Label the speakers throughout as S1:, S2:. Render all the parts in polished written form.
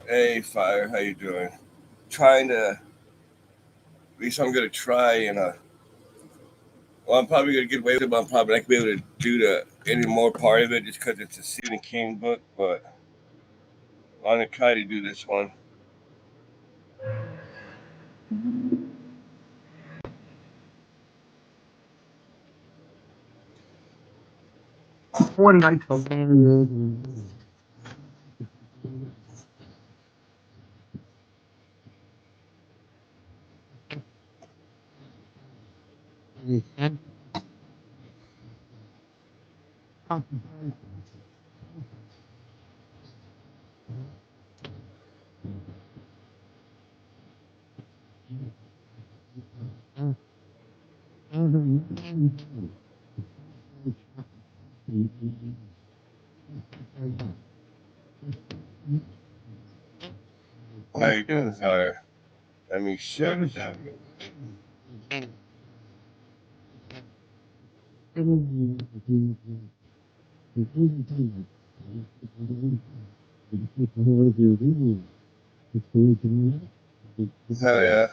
S1: Hey, Fire, how you doing? Trying to, at least I'm gonna try well, I'm probably gonna get away with it, but I'm probably not gonna be able to do any more part of it just because it's a Stephen King book. But I'm gonna try to do this one.
S2: One night alone.
S1: How you doing, Fire? Let me shut it down. Hell yeah.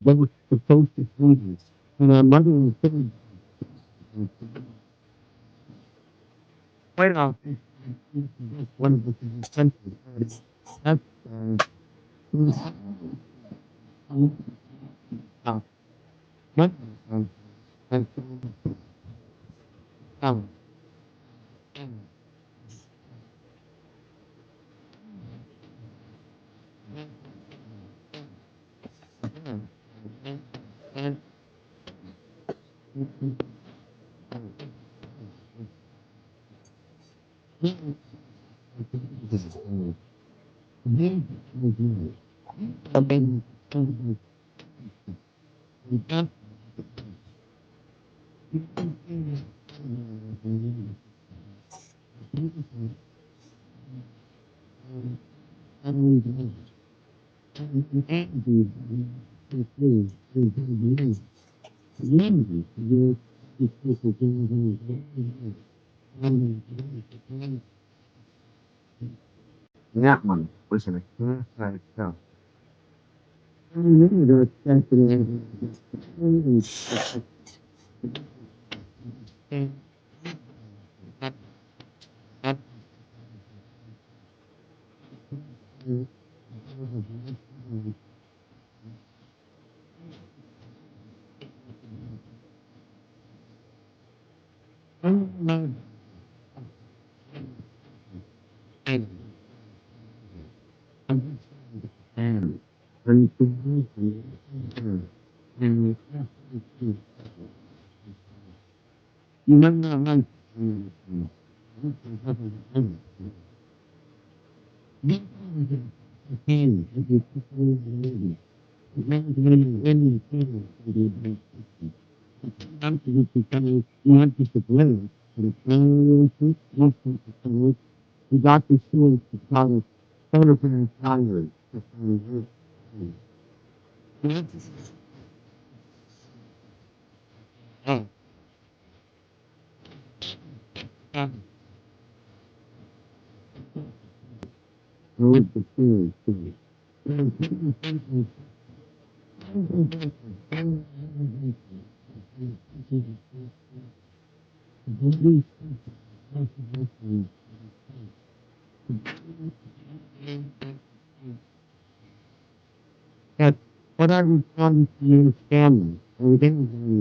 S2: Both supposed to see and my mother was saying, quite often, one of the countries. That's what and um, that one, listen, right, so. We got the students to college, Philippine Congress. That what I was trying to understand, and then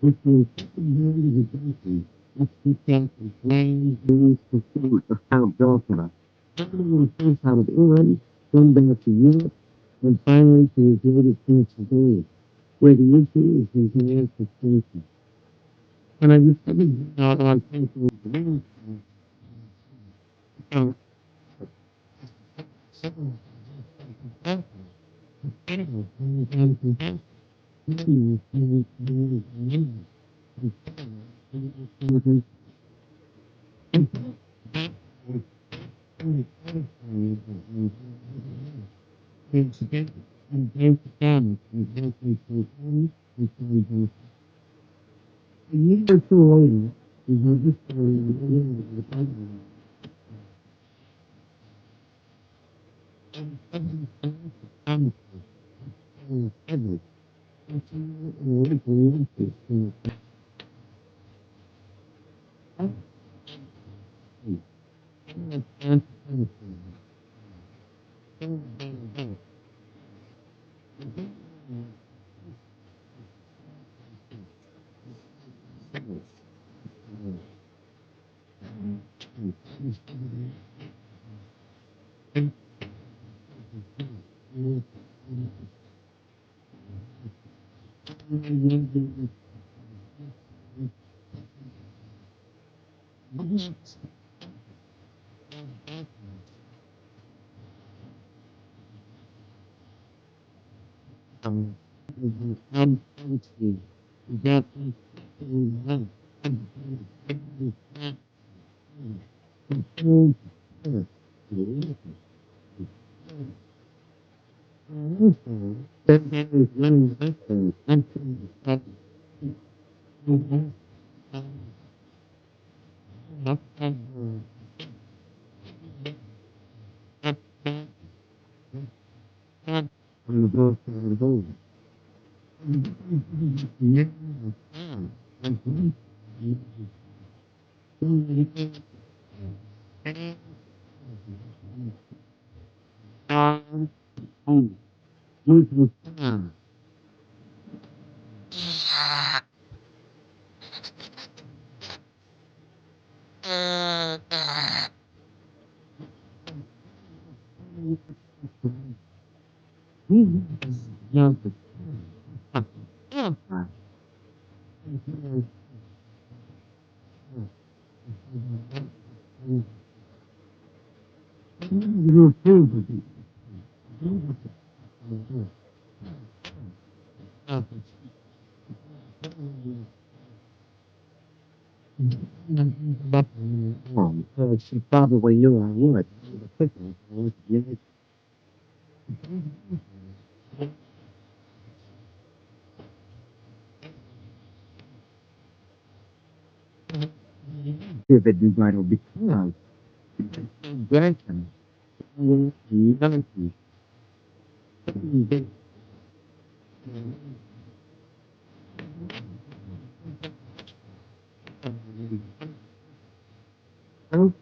S2: which is really the basis of the sense of blame, rules, pursuit of Count Dracula. Everyone thinks how it ends, then back to Europe, and finally to his latest piece today, where the issue is his manifestation. And I just started out on thinking, um, She probably knew I would. If it be vital because grandson will see galaxies. I'm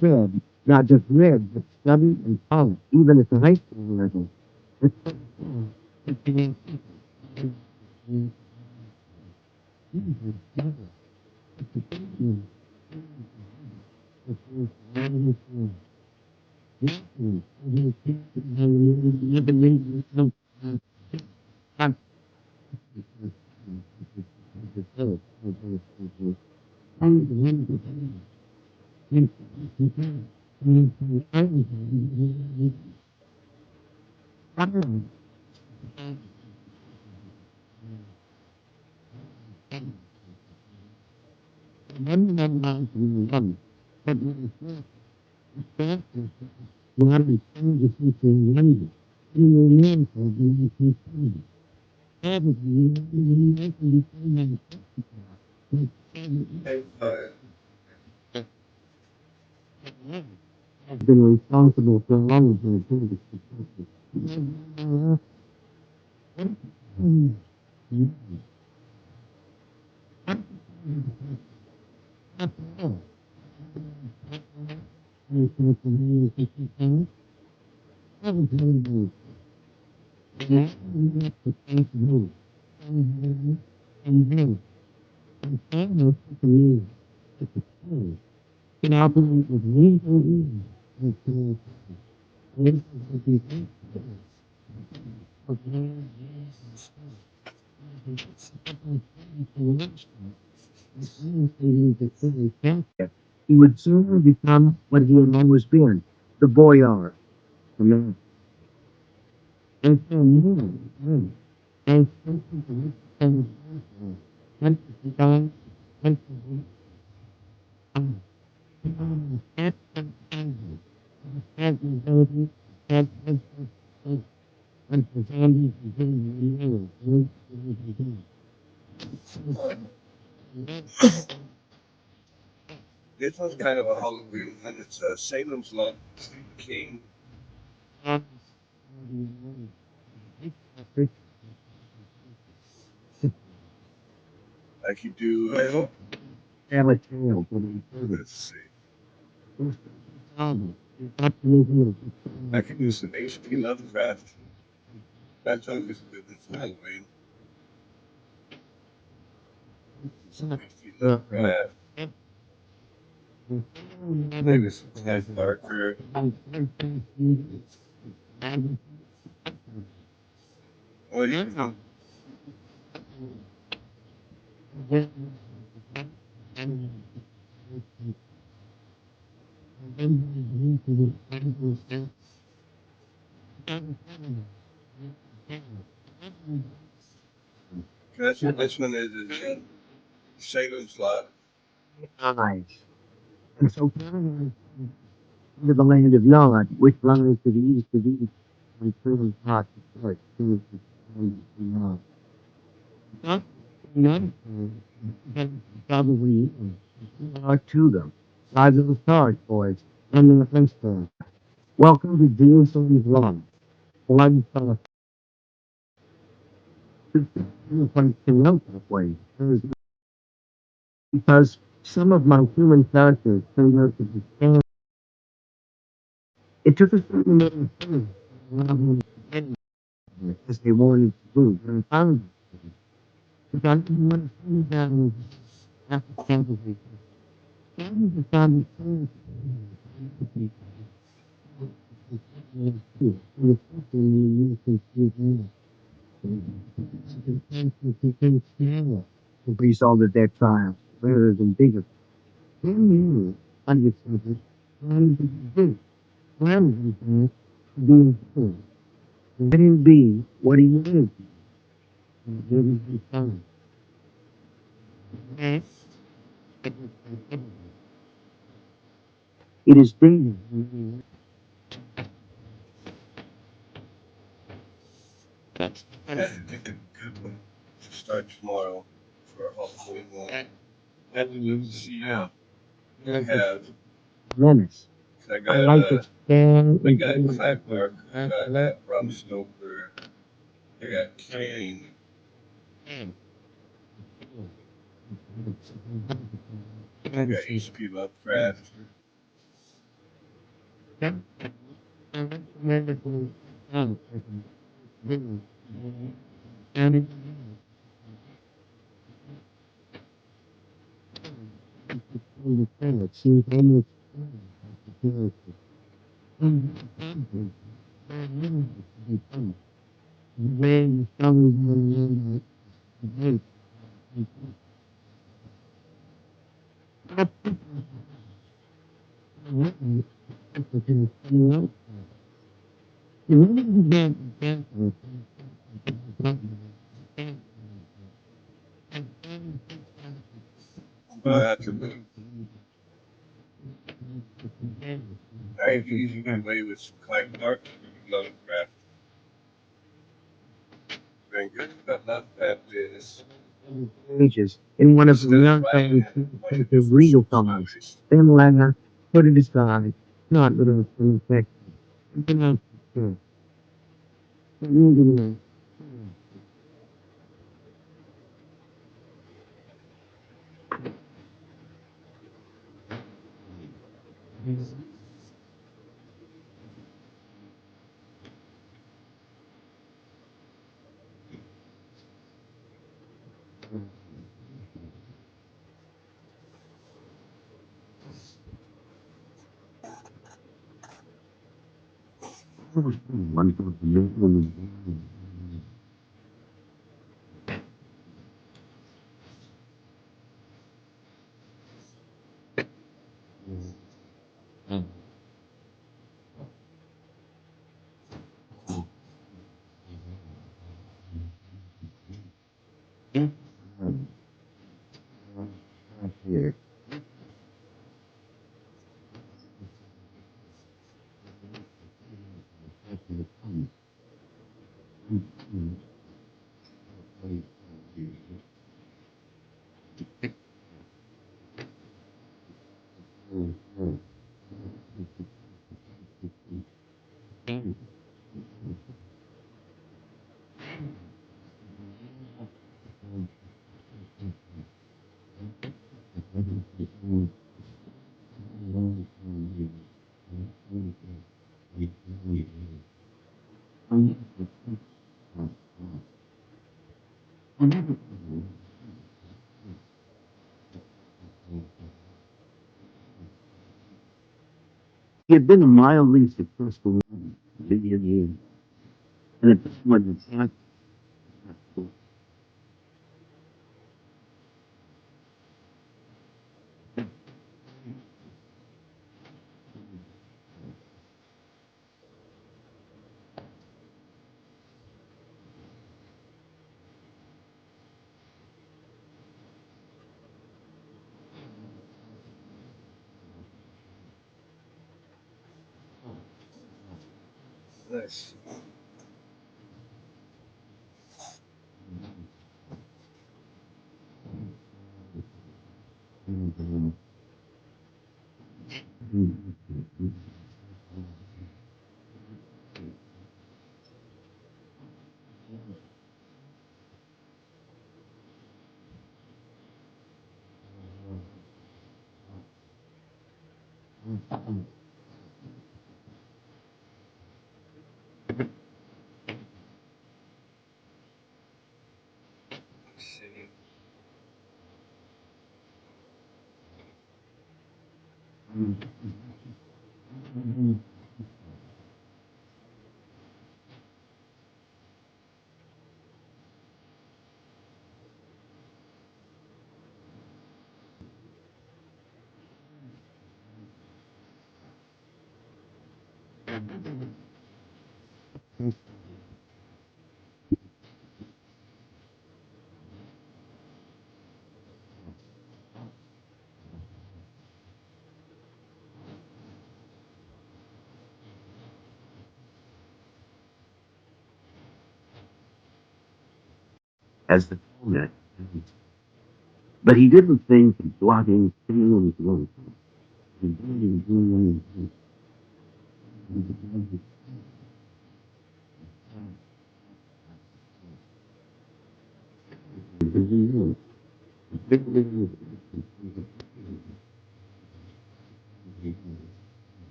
S2: read, not just read, but studied and followed, even at the high school level. Been responsible for a lot of the things. can operate with legally and he would soon become what he had always been, the boyar. And so, and
S1: This one's kind of a Halloween one. It's Salem's Lot, Stephen King. I could do. Let's see. I could do some HP Lovecraft. That's always good. It's Halloween. HP Lovecraft. Maybe some Clive Barker. What do you think? That's what this one is Salem's Lot.
S2: Nice. And so into the land of Nod, which lies to the east of East, and further south to north, to the land of Nod. None, probably are to them. Lives of the stars, boys, and the Flintstones. Welcome to Jerusalem's Lawn. One place to note that way, because some of my human characters turned out to be scams. It took a certain amount of time as they wanted to do, and found it. Got to want to see them after sympathy. And the found we saw that their triumph rather than bigger. Understood. And being true. Let him be what he is. Let him become. It is brilliant.
S1: I think a good one to start tomorrow for a Halloween one. Yeah. I have.
S2: Menace.
S1: I
S2: I
S1: got
S2: like to stand
S1: we
S2: and
S1: got
S2: do
S1: Clive Barker, we got Bram Stoker, I got Kane, I got HP Lovecraft.
S2: and understand see any when someone
S1: But I have to I usually get away with some Clive Barker and Lovecraft. Very good. But Lovecraft is
S2: pages in one of the
S1: instead of
S2: young
S1: writing
S2: times
S1: it a bunch of
S2: the
S1: different
S2: real
S1: short
S2: times.
S1: stories.
S2: Then Langer put it aside, not little effect. Here. He had been mildly successful video game, and it was not
S1: Nice. See.
S2: as the format. But he didn't think blocking things was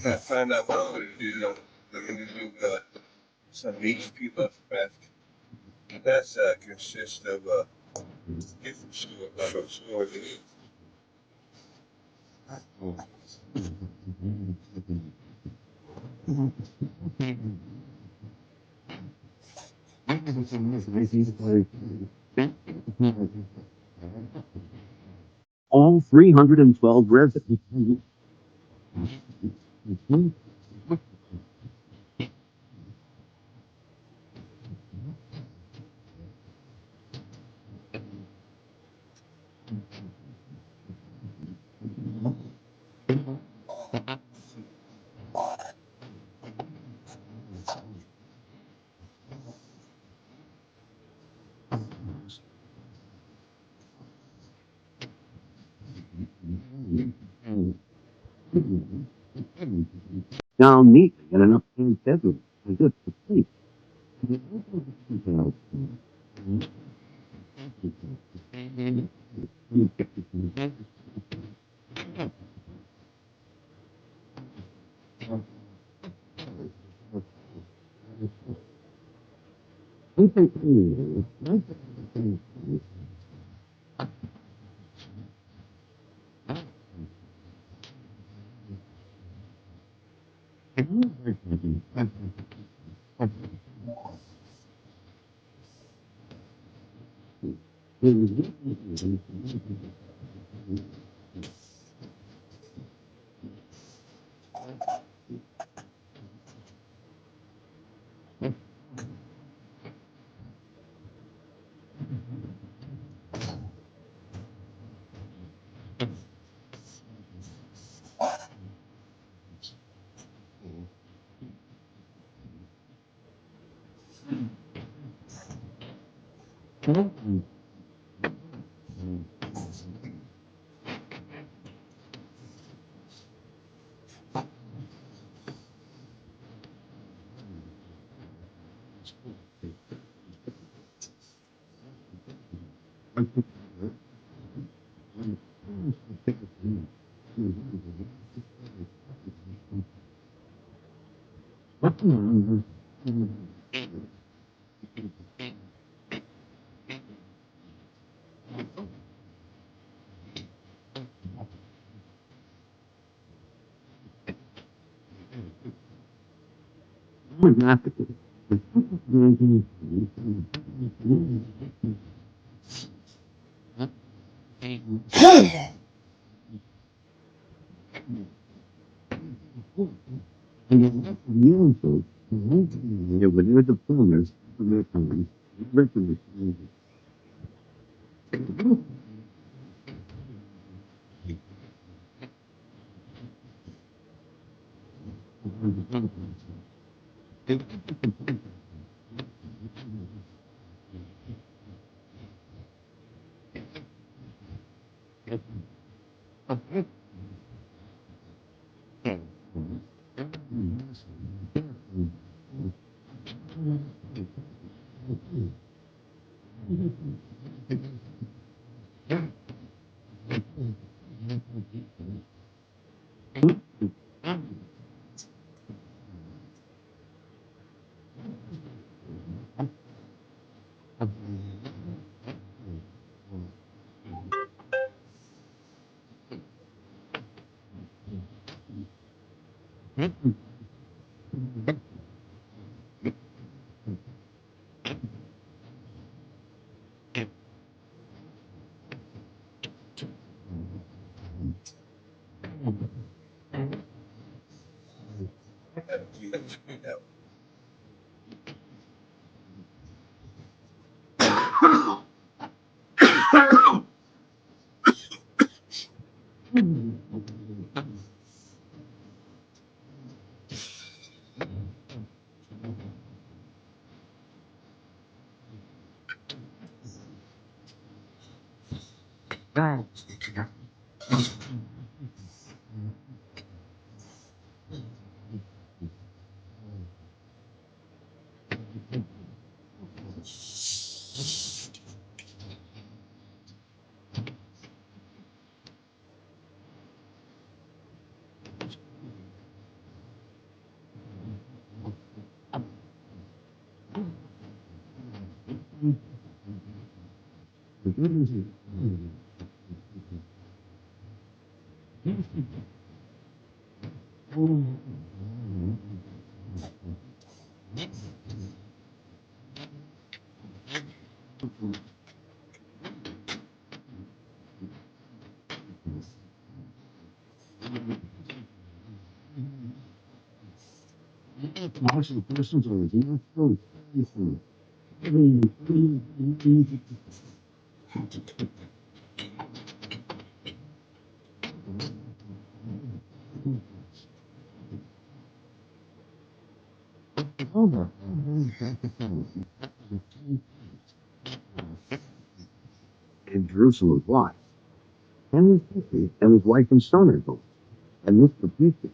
S1: I find out what I'm going to do. I'm going to do some HP buff craft. That's consists of different sword.
S2: All 312 residents. Down neatly in an upstairs bedroom. And good for sleep. Yeah, but you're the planners.
S1: Yeah.
S2: In Jerusalem, why? Henry and his wife in Stonerville. And look the people.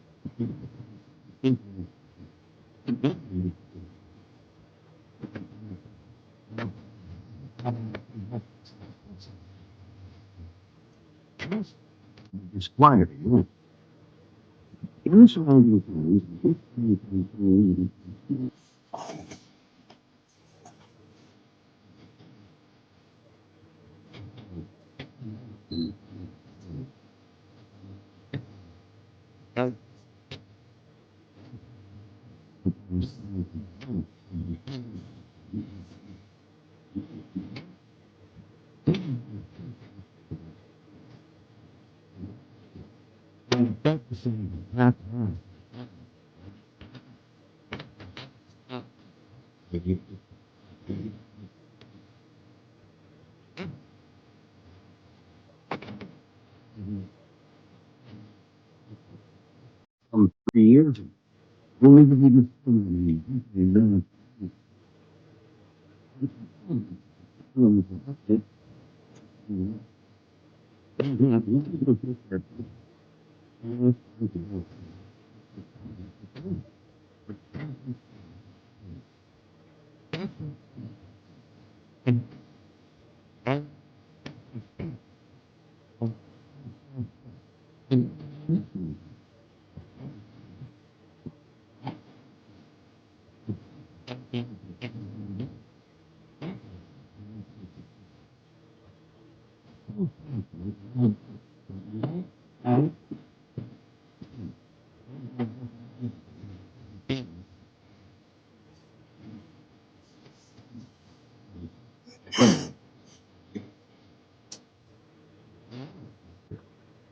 S2: It's quiet. From 3 years ago.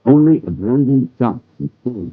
S2: Only a blinding shot is full.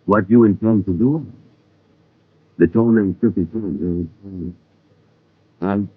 S2: What you intend to do? The total 52. I'm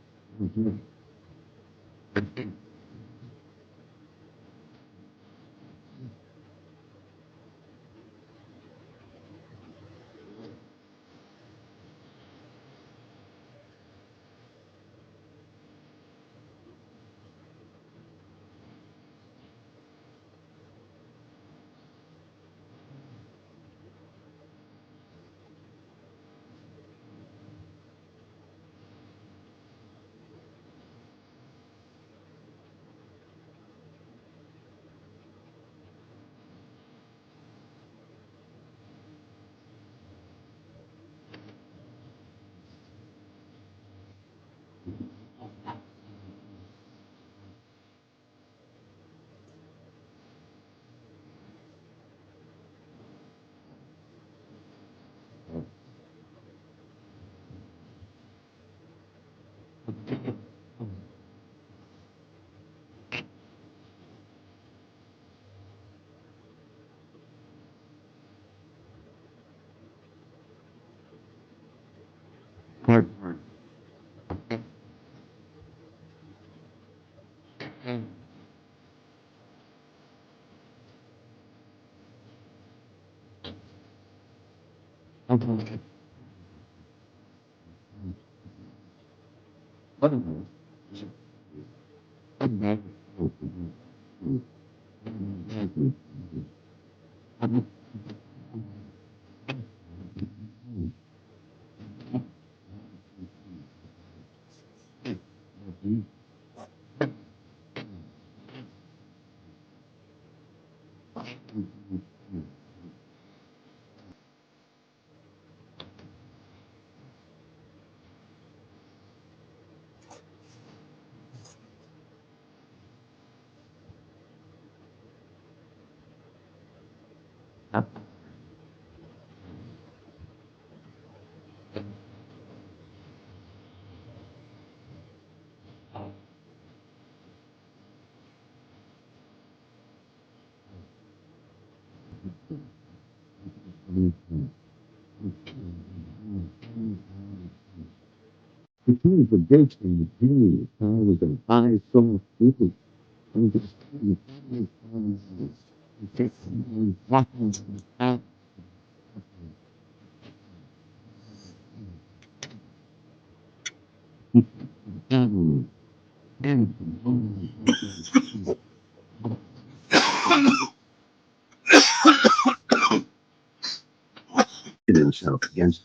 S2: Between the gates and the community, I was a high soul people. And just walking out and himself against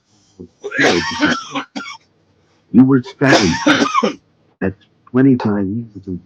S2: you were stabbed at 25 years of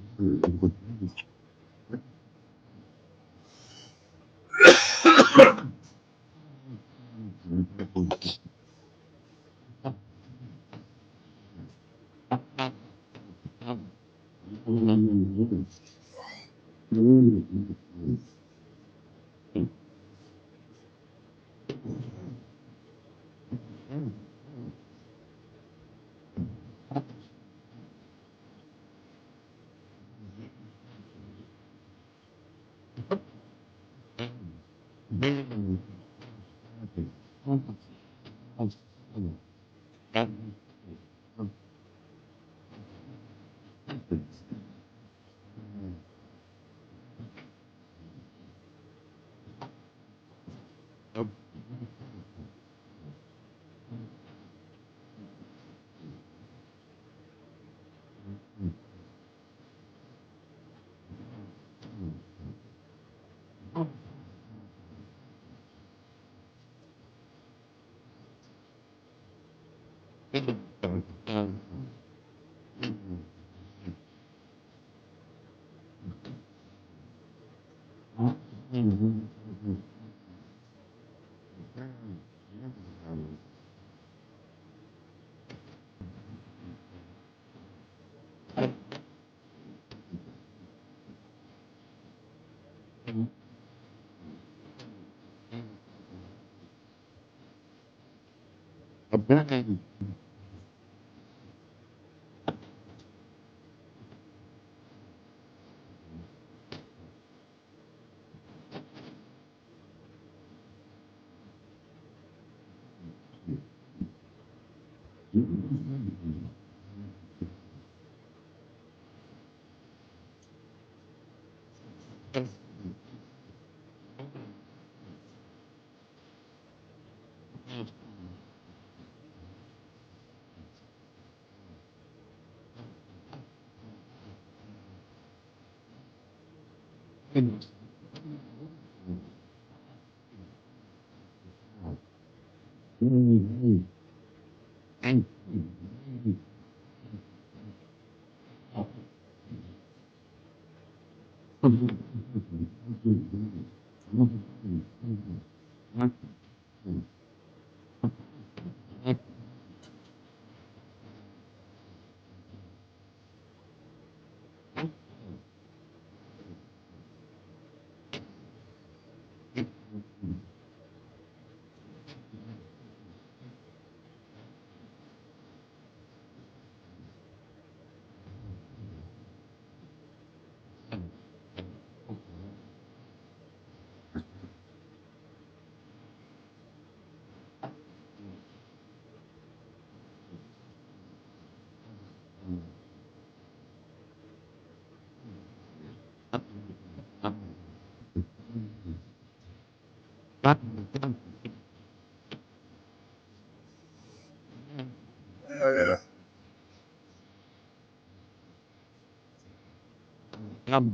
S2: Came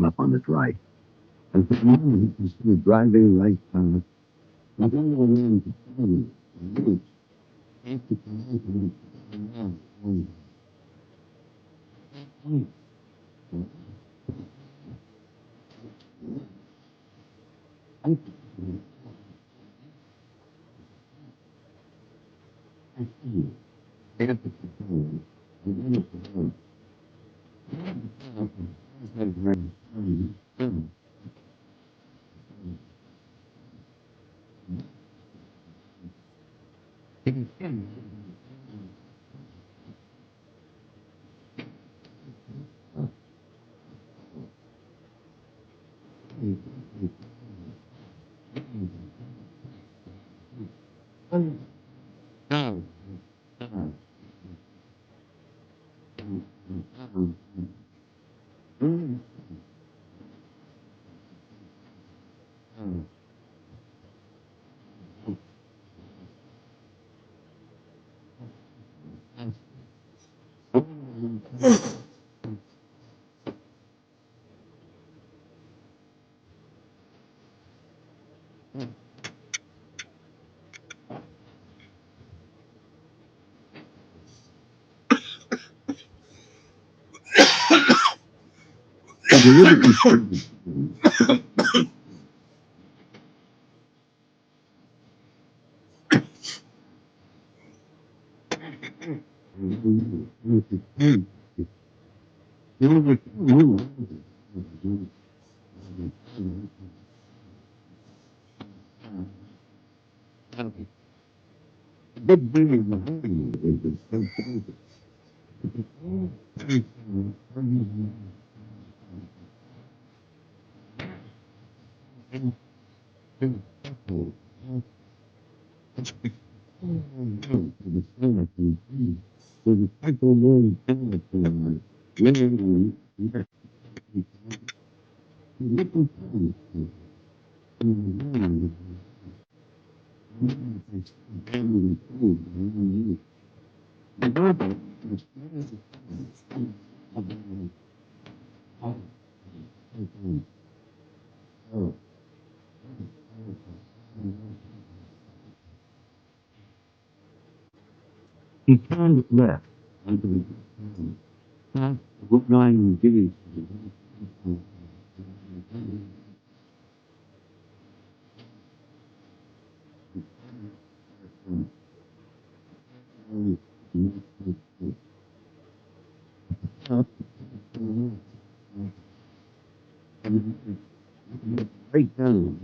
S2: up on the right. And for me, he was driving right on. I don't know when to tell you. He turned left. What line did he? Right down.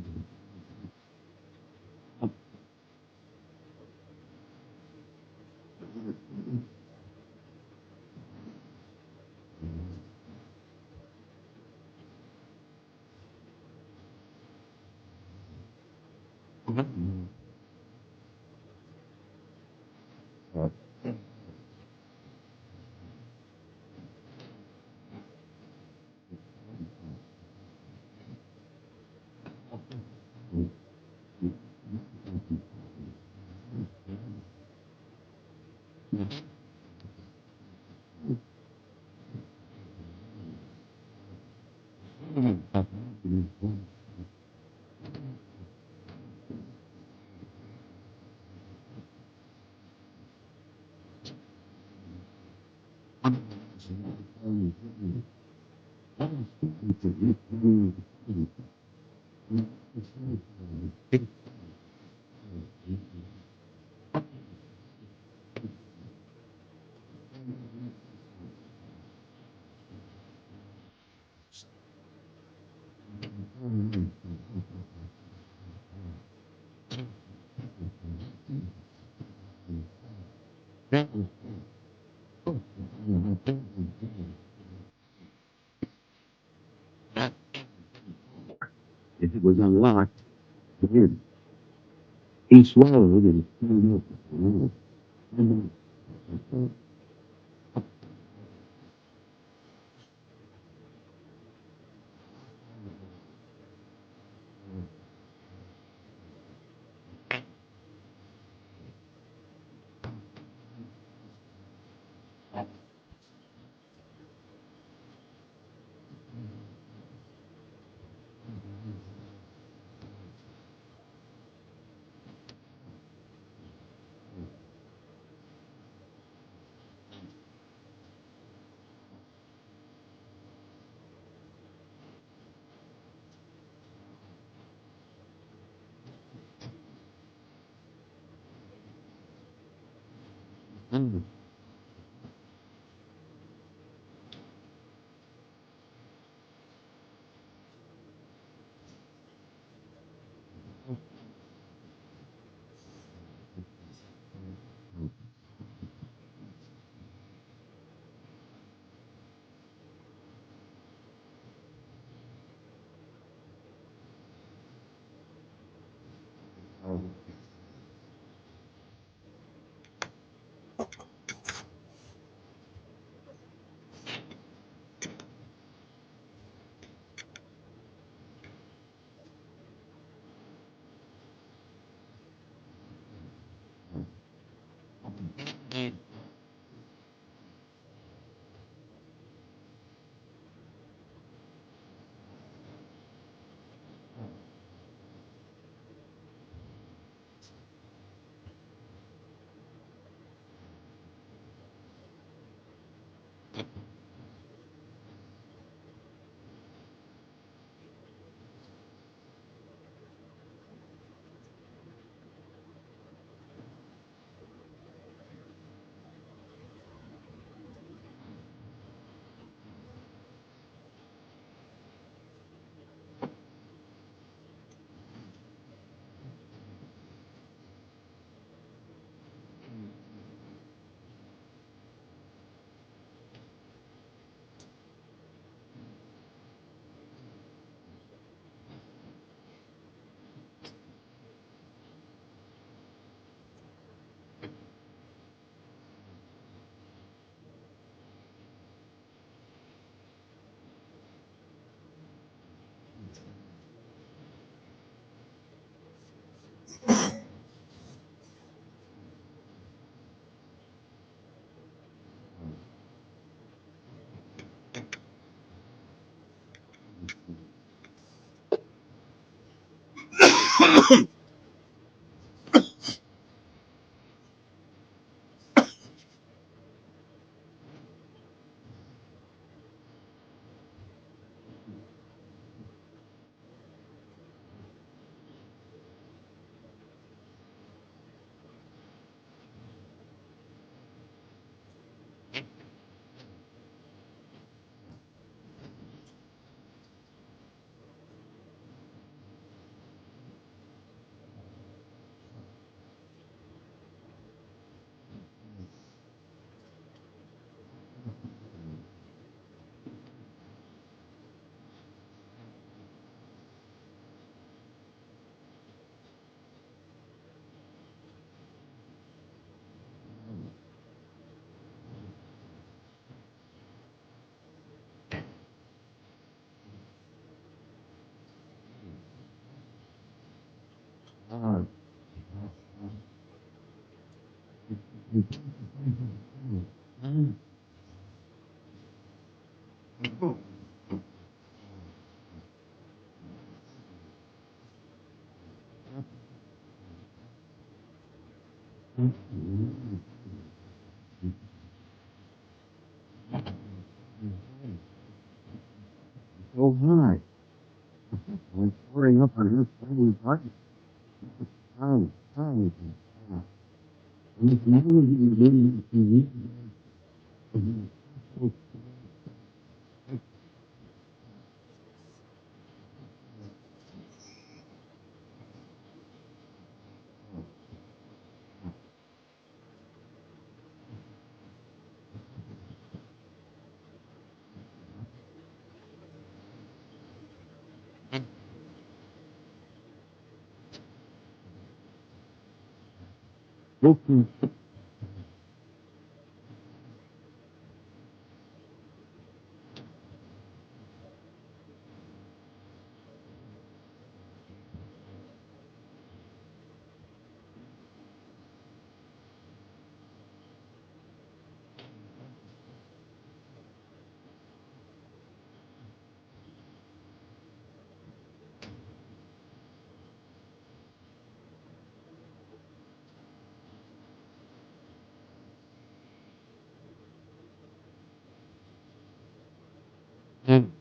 S2: if it was unlocked, then he swallowed and threw up. So high. I'm pouring up on his family party. Time, time. And it's never been looking and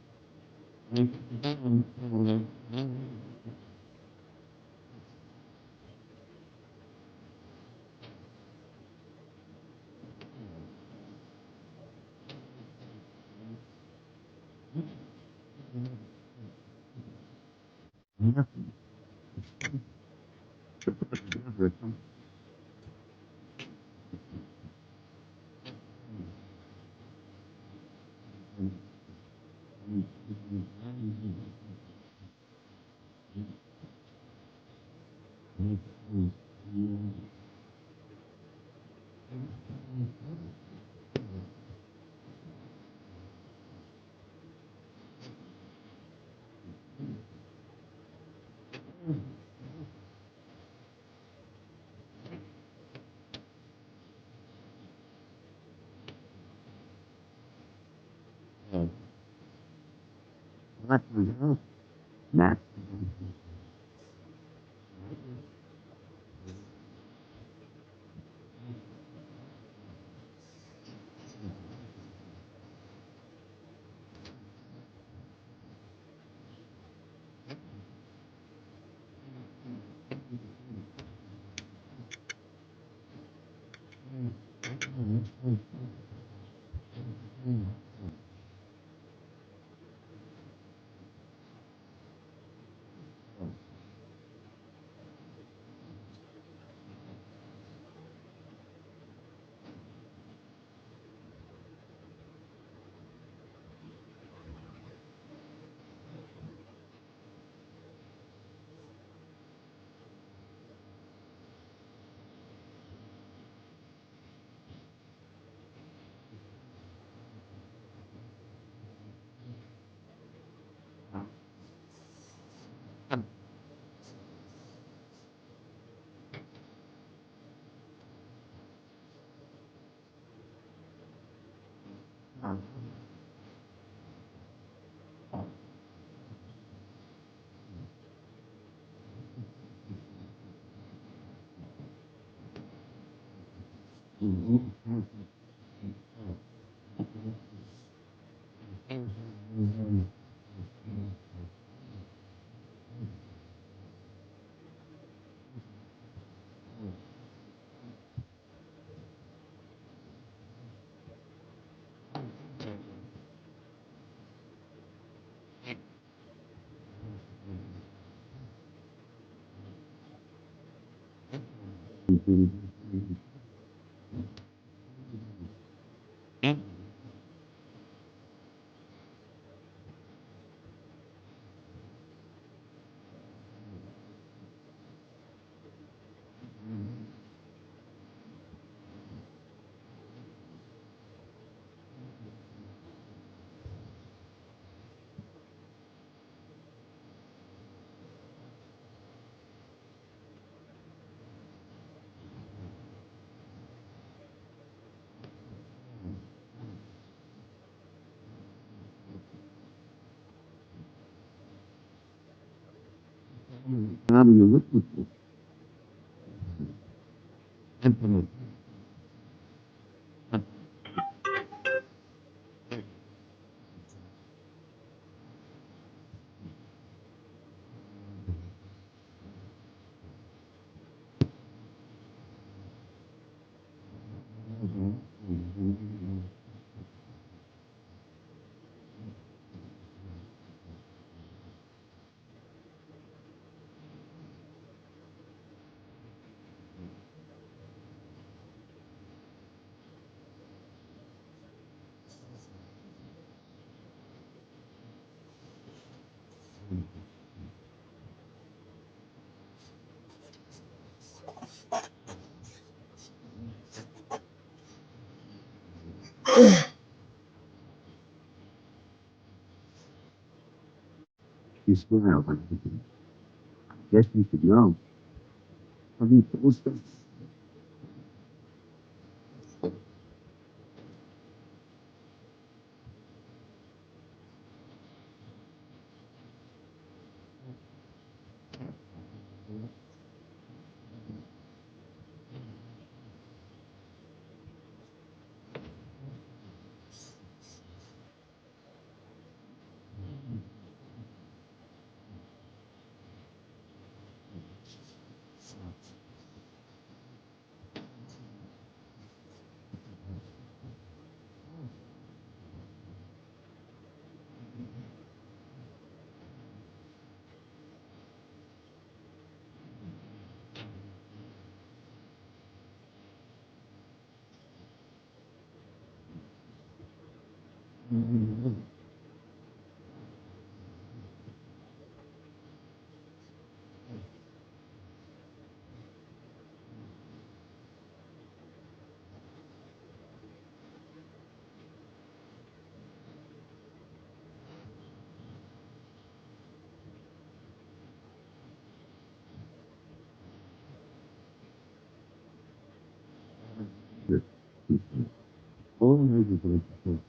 S2: what was else? Not how do you listen to infinite? She smiled like, guess you should know. I mean, what's that? Oh, I just like to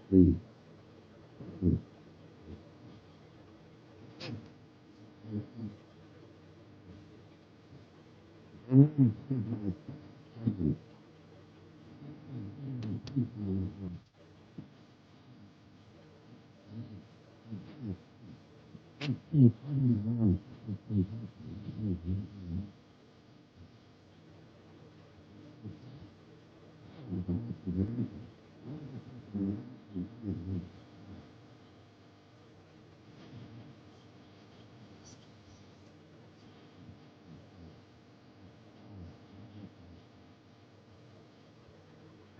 S2: please.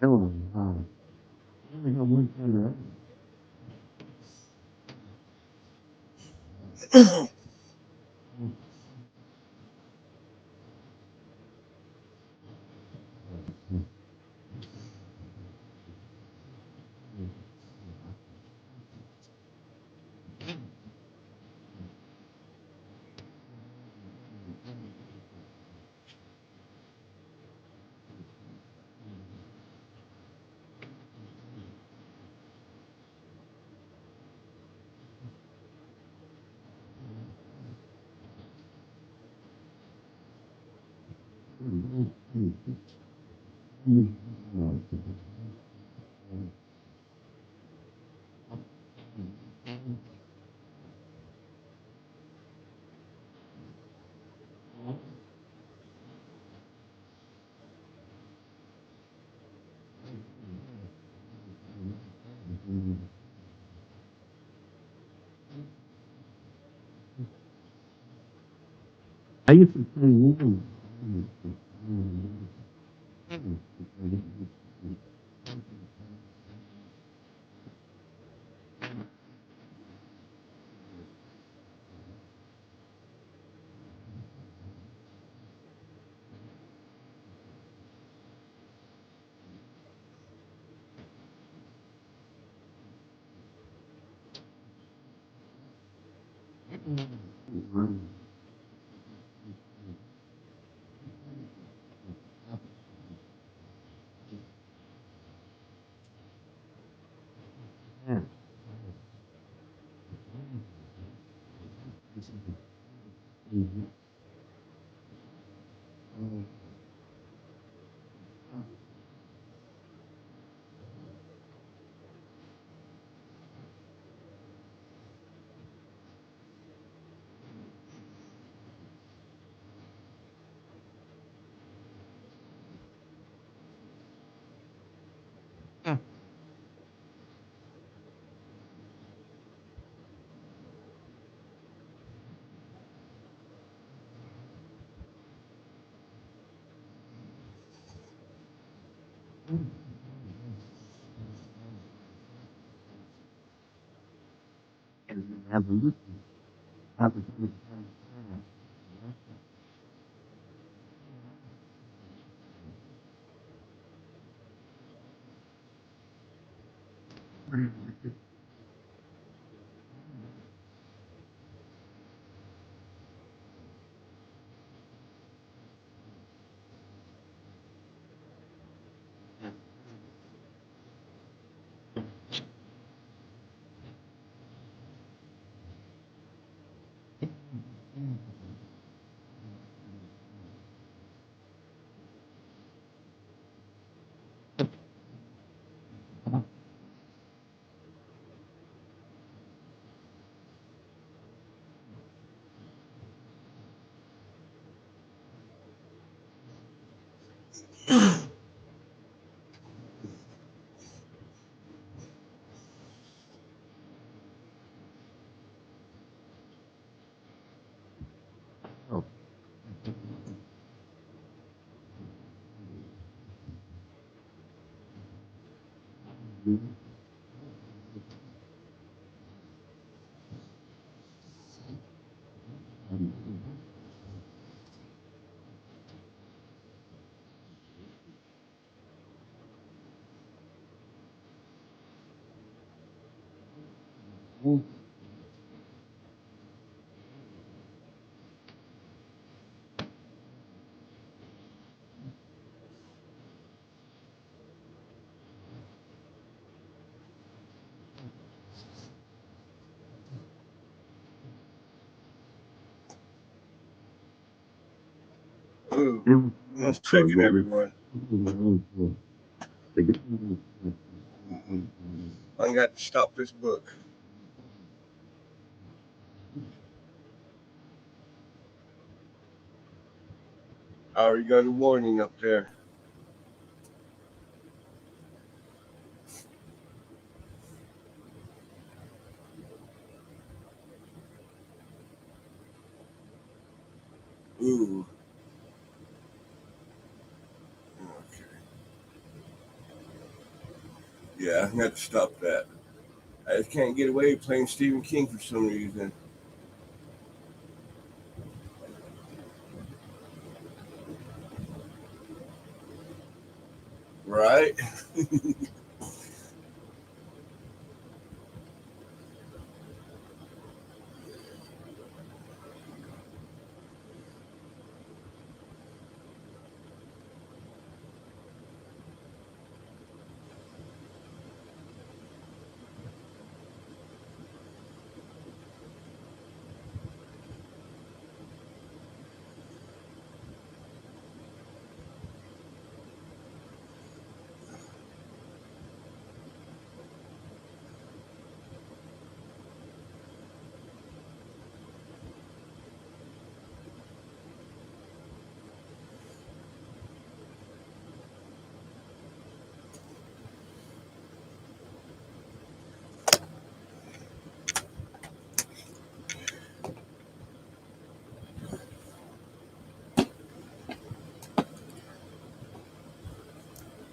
S2: Hello, I have one kind I used to play women.
S1: Ooh, one second, everyone. I got to stop this book. I already got a warning up there. Ooh. Okay. Yeah, I got to stop that. I just can't get away playing Stephen King for some reason. Right?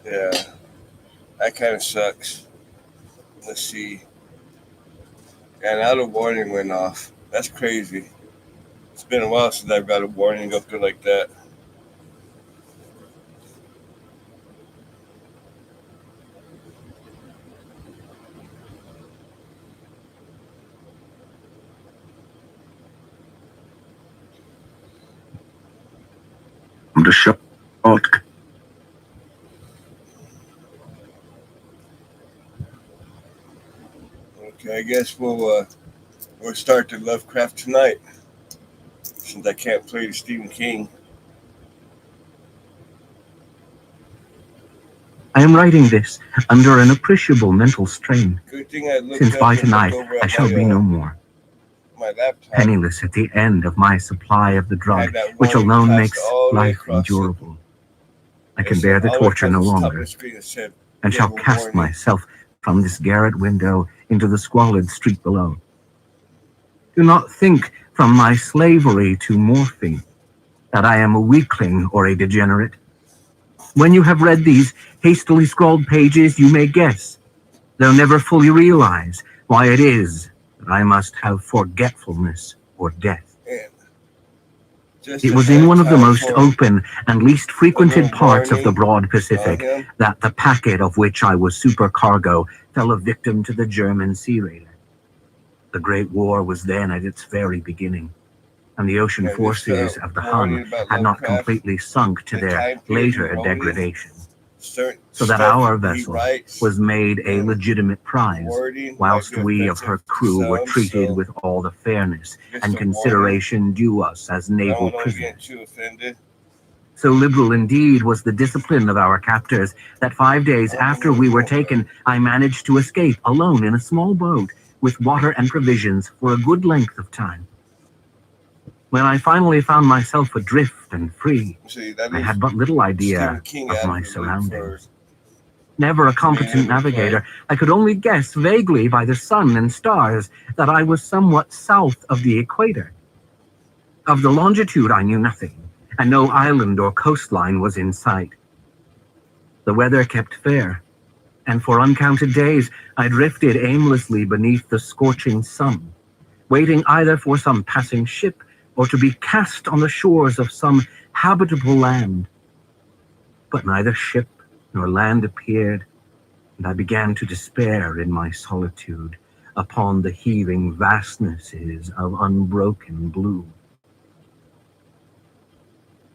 S1: Yeah, that kind of sucks. Let's see. And now the warning went off. That's crazy. It's been a while since I've got a warning up there like that.
S3: performed a short.
S1: Okay, I guess we'll start the Lovecraft tonight, since I can't play the Stephen King.
S3: I am writing this under an appreciable mental strain,
S1: Good thing I looked
S3: since
S1: up
S3: by
S1: and looked
S3: tonight
S1: over
S3: I
S1: at
S3: shall be no more,
S1: my laptop.
S3: penniless at the end of my supply of the
S1: Had
S3: drug,
S1: that
S3: which
S1: warning
S3: alone
S1: passed
S3: makes
S1: all the way
S3: life
S1: across it.
S3: endurable. I
S1: It
S3: can
S1: said
S3: bear the
S1: all the way
S3: torture
S1: across
S3: no
S1: the top of
S3: longer,
S1: the screen. It said,
S3: and shall
S1: "Gave a
S3: cast
S1: warning."
S3: myself from this garret window into the squalid street below. Do not think from my slavery to morphine that I am a weakling or a degenerate. When you have read these hastily scrawled pages, you may guess, though never fully realize, why it is that I must have forgetfulness or death.
S1: And just
S3: It
S1: ahead
S3: was in
S1: of
S3: one of the
S1: time
S3: most
S1: for
S3: open and least
S1: a
S3: frequented
S1: little
S3: parts of the
S1: warning
S3: broad
S1: on
S3: Pacific
S1: him.
S3: that the packet of which I was supercargo fell a victim to the German sea raider. The Great War was then at its very beginning, and the ocean
S1: Yeah, this
S3: forces of the
S1: warning
S3: Hun
S1: about
S3: had not
S1: Lovecraft,
S3: completely sunk to
S1: the
S3: their
S1: time period he
S3: later
S1: wrote in,
S3: degradation,
S1: certain
S3: so that
S1: stuff
S3: our
S1: he
S3: vessel
S1: writes
S3: was made a
S1: and
S3: legitimate prize,
S1: wording might
S3: whilst
S1: be
S3: we of
S1: offensive
S3: her
S1: to
S3: crew were
S1: some,
S3: treated
S1: so
S3: with all the fairness
S1: just
S3: and
S1: a warning.
S3: consideration due us as
S1: I
S3: naval
S1: don't want to get
S3: prisoners.
S1: too offended.
S3: So liberal indeed was the discipline of our captors that 5 days after we were taken, I managed to escape alone in a small boat with water and provisions for a good length of time. When I finally found myself adrift and free,
S1: See, that
S3: I
S1: is
S3: had but little
S1: Stephen
S3: idea
S1: King
S3: of my
S1: advocate for
S3: surroundings. Never a
S1: being
S3: competent
S1: able to
S3: navigator,
S1: play.
S3: I could only guess vaguely by the sun and stars that I was somewhat south of the equator. Of the longitude I knew nothing, and no island or coastline was in sight. The weather kept fair, and for uncounted days I drifted aimlessly beneath the scorching sun, waiting either for some passing ship or to be cast on the shores of some habitable land. But neither ship nor land appeared, and I began to despair in my solitude upon the heaving vastnesses of unbroken blue.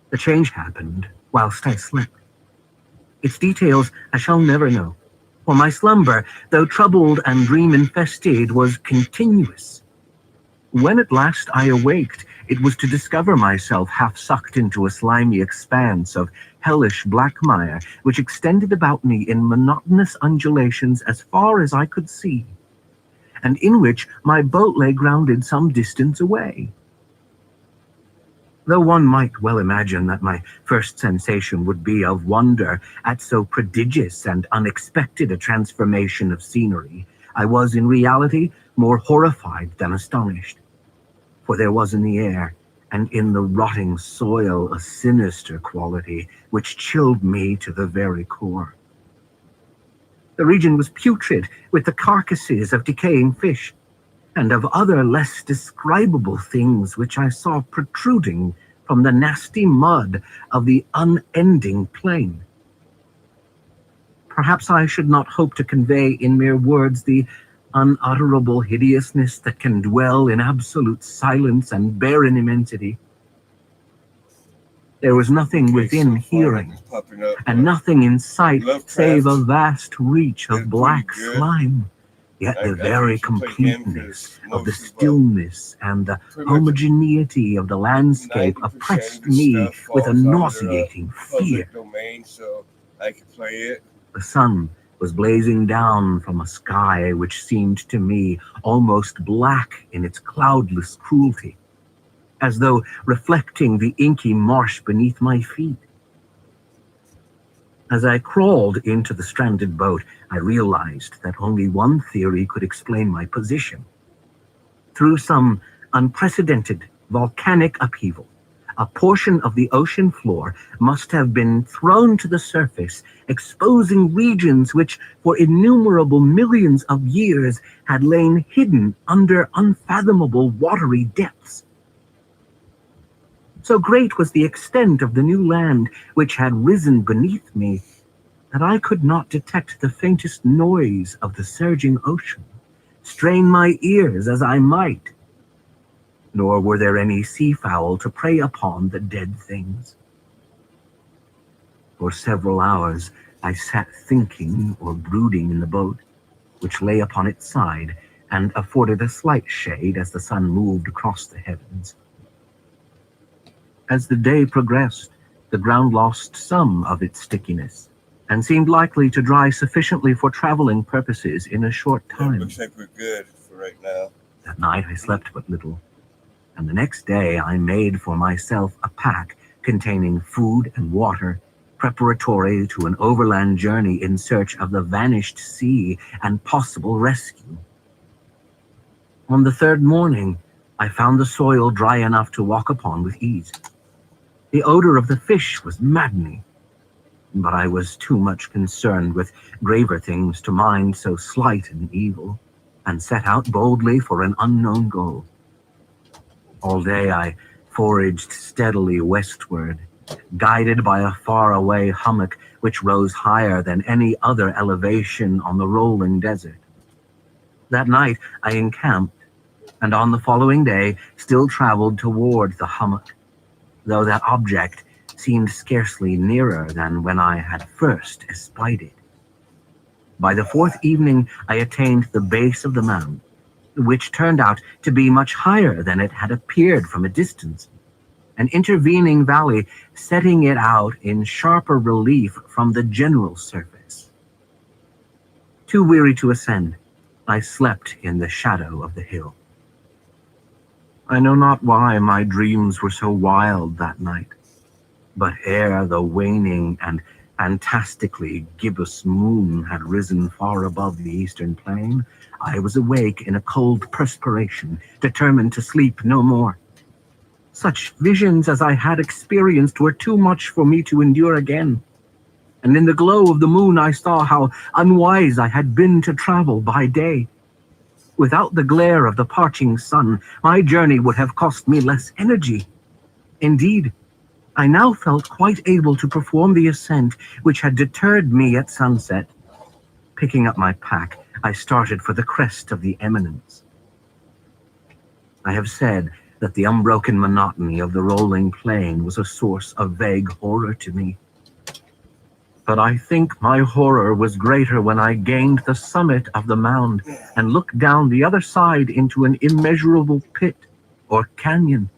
S3: The change happened whilst I slept. Its details I shall never know, for my slumber, though troubled and dream-infested, was continuous. When at last I awaked, it was to discover myself half sucked into a slimy expanse of hellish black mire, which extended about me in monotonous undulations as far as I could see, and in which my boat lay grounded some distance away. Though one might well imagine that my first sensation would be of wonder at so prodigious and unexpected a transformation of scenery, I was in reality more horrified than astonished. For there was in the air and in the rotting soil a sinister quality which chilled me to the very core. The region was putrid with the carcasses of decaying fish, and of other less describable things which I saw protruding from the nasty mud of the unending plain. Perhaps I should not hope to convey in mere words the unutterable hideousness that can dwell in absolute silence and barren immensity. There was nothing within hearing, and nothing in sight save a vast reach of black slime. Yet the very completeness of the stillness and the homogeneity of the landscape oppressed me with a nauseating fear.
S1: So I could play it.
S3: The sun was blazing down from a sky which seemed to me almost black in its cloudless cruelty, as though reflecting the inky marsh beneath my feet. As I crawled into the stranded boat, I realized that only one theory could explain my position. Through some unprecedented volcanic upheaval, a portion of the ocean floor must have been thrown to the surface, exposing regions which, for innumerable millions of years, had lain hidden under unfathomable watery depths. So great was the extent of the new land which had risen beneath me that I could not detect the faintest noise of the surging ocean, strain my ears as I might. Nor were there any seafowl to prey upon the dead things. For several hours I sat thinking or brooding in the boat, which lay upon its side and afforded a slight shade as the sun moved across the heavens. As the day progressed, the ground lost some of its stickiness and seemed likely to dry sufficiently for traveling purposes in a short time.
S1: Looks like we're good for right now.
S3: That night I slept but little, and the next day I made for myself a pack containing food and water, preparatory to an overland journey in search of the vanished sea and possible rescue. On the third morning, I found the soil dry enough to walk upon with ease. The odor of the fish was maddening, but I was too much concerned with graver things to mind so slight an evil, and set out boldly for an unknown goal. All day I foraged steadily westward, guided by a faraway hummock which rose higher than any other elevation on the rolling desert. That night I encamped, and on the following day still traveled toward the hummock, though that object seemed scarcely nearer than when I had first espied it. By the fourth evening I attained the base of the mound, which turned out to be much higher than it had appeared from a distance, an intervening valley setting it out in sharper relief from the general surface. Too weary to ascend, I slept in the shadow of the hill. I know not why my dreams were so wild that night, but ere the waning and fantastically gibbous moon had risen far above the eastern plain, I was awake in a cold perspiration, determined to sleep no more. Such visions as I had experienced were too much for me to endure again, and in the glow of the moon I saw how unwise I had been to travel by day. Without the glare of the parching sun, my journey would have cost me less energy. Indeed, I now felt quite able to perform the ascent which had deterred me at sunset. Picking up my pack, I started for the crest of the eminence. I have said that the unbroken monotony of the rolling plain was a source of vague horror to me. But I think my horror was greater when I gained the summit of the mound and looked down the other side into an immeasurable pit or canyon,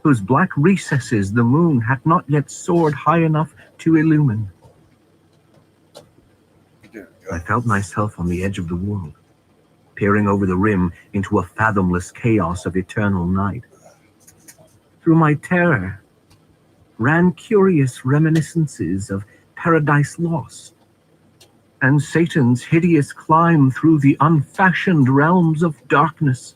S3: whose black recesses the moon had not yet soared high enough to illumine. I felt myself on the edge of the world, peering over the rim into a fathomless chaos of eternal night. Through my terror ran curious reminiscences of Paradise Lost, and Satan's hideous climb through the unfashioned realms of darkness.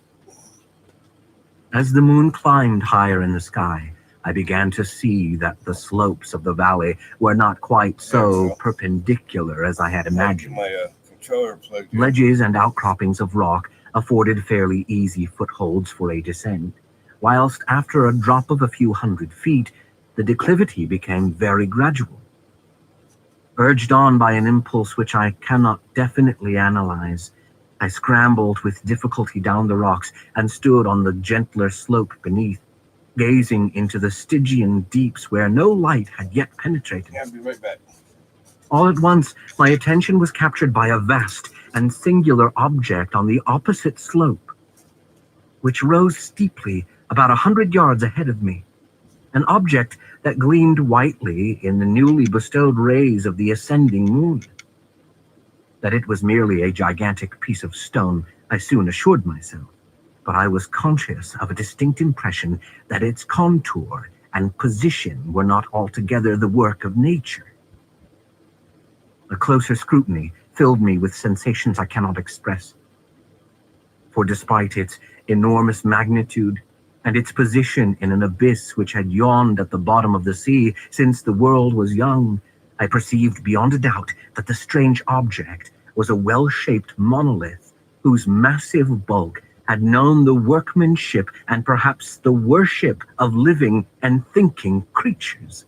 S3: As the moon climbed higher in the sky, I began to see that the slopes of the valley were not quite so perpendicular as I had imagined. Ledges and outcroppings of rock afforded fairly easy footholds for a descent, whilst after a drop of a few hundred feet, the declivity became very gradual. Urged on by an impulse which I cannot definitely analyze, I scrambled with difficulty down the rocks and stood on the gentler slope beneath, gazing into the Stygian deeps where no light had yet penetrated.
S1: I'll be right back.
S3: All at once, my attention was captured by a vast and singular object on the opposite slope, which rose steeply about 100 yards ahead of me, an object that gleamed whitely in the newly bestowed rays of the ascending moon. That it was merely a gigantic piece of stone, I soon assured myself, but I was conscious of a distinct impression that its contour and position were not altogether the work of nature. A closer scrutiny filled me with sensations I cannot express. For despite its enormous magnitude, and its position in an abyss which had yawned at the bottom of the sea since the world was young, I perceived beyond a doubt that the strange object was a well-shaped monolith whose massive bulk had known the workmanship and perhaps the worship of living and thinking creatures.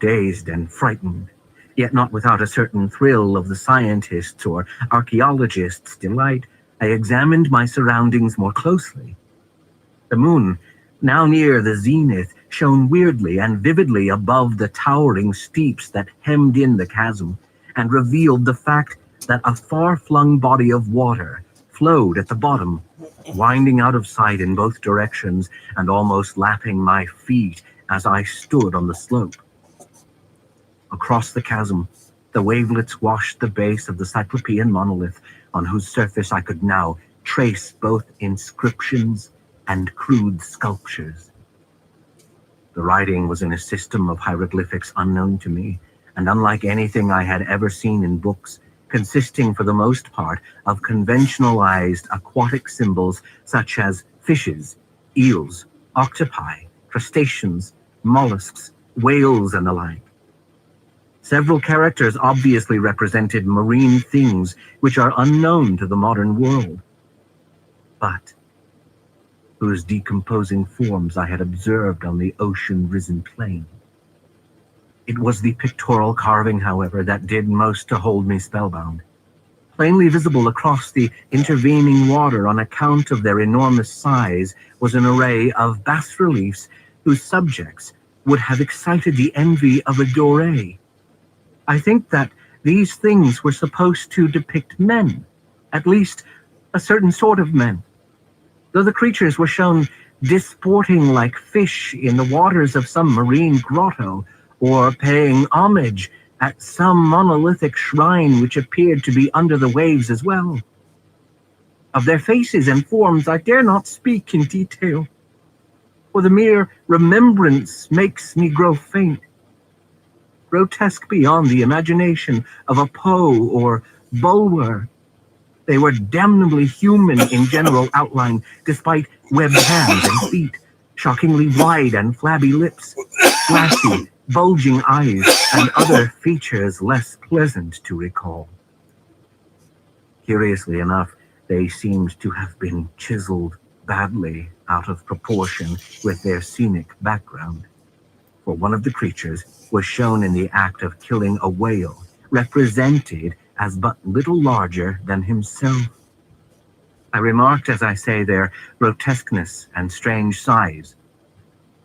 S3: Dazed and frightened, yet not without a certain thrill of the scientist's or archaeologist's delight, I examined my surroundings more closely. The moon, now near the zenith, shone weirdly and vividly above the towering steeps that hemmed in the chasm, and revealed the fact that a far-flung body of water flowed at the bottom, winding out of sight in both directions and almost lapping my feet as I stood on the slope. Across the chasm, the wavelets washed the base of the Cyclopean monolith, on whose surface I could now trace both inscriptions and crude sculptures. The writing was in a system of hieroglyphics unknown to me, and unlike anything I had ever seen in books, consisting for the most part of conventionalized aquatic symbols such as fishes, eels, octopi, crustaceans, mollusks, whales, and the like. Several characters obviously represented marine things which are unknown to the modern world, but whose decomposing forms I had observed on the ocean-risen plain. It was the pictorial carving, however, that did most to hold me spellbound. Plainly visible across the intervening water on account of their enormous size was an array of bas-reliefs whose subjects would have excited the envy of a Doré. I think that these things were supposed to depict men, at least a certain sort of men, though the creatures were shown disporting like fish in the waters of some marine grotto, or paying homage at some monolithic shrine which appeared to be under the waves as well. Of their faces and forms I dare not speak in detail, for the mere remembrance makes me grow faint. Grotesque beyond the imagination of a Poe or Bulwer, they were damnably human in general outline, despite webbed hands and feet, shockingly wide and flabby lips, glassy, bulging eyes, and other features less pleasant to recall. Curiously enough, they seemed to have been chiseled badly out of proportion with their scenic background, for one of the creatures was shown in the act of killing a whale, represented as but little larger than himself. I remarked, as I say, their grotesqueness and strange size,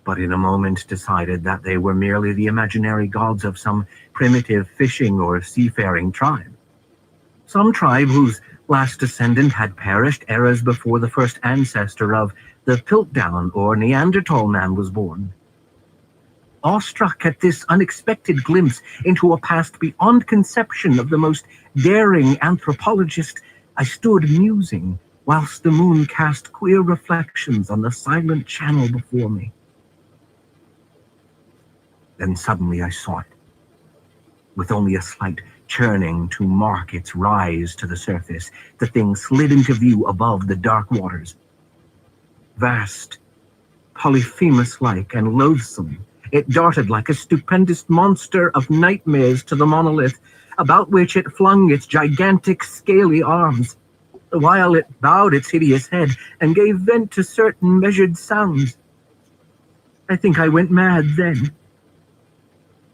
S3: but in a moment decided that they were merely the imaginary gods of some primitive fishing or seafaring tribe. Some tribe whose last descendant had perished eras before the first ancestor of the Piltdown or Neanderthal man was born. Awestruck at this unexpected glimpse into a past beyond conception of the most daring anthropologist, I stood musing, whilst the moon cast queer reflections on the silent channel before me. Then suddenly I saw it, with only a slight churning to mark its rise to the surface. The thing slid into view above the dark waters. Vast, Polyphemus-like and loathsome, it darted like a stupendous monster of nightmares to the monolith, about which it flung its gigantic scaly arms, while it bowed its hideous head and gave vent to certain measured sounds. I think I went mad then.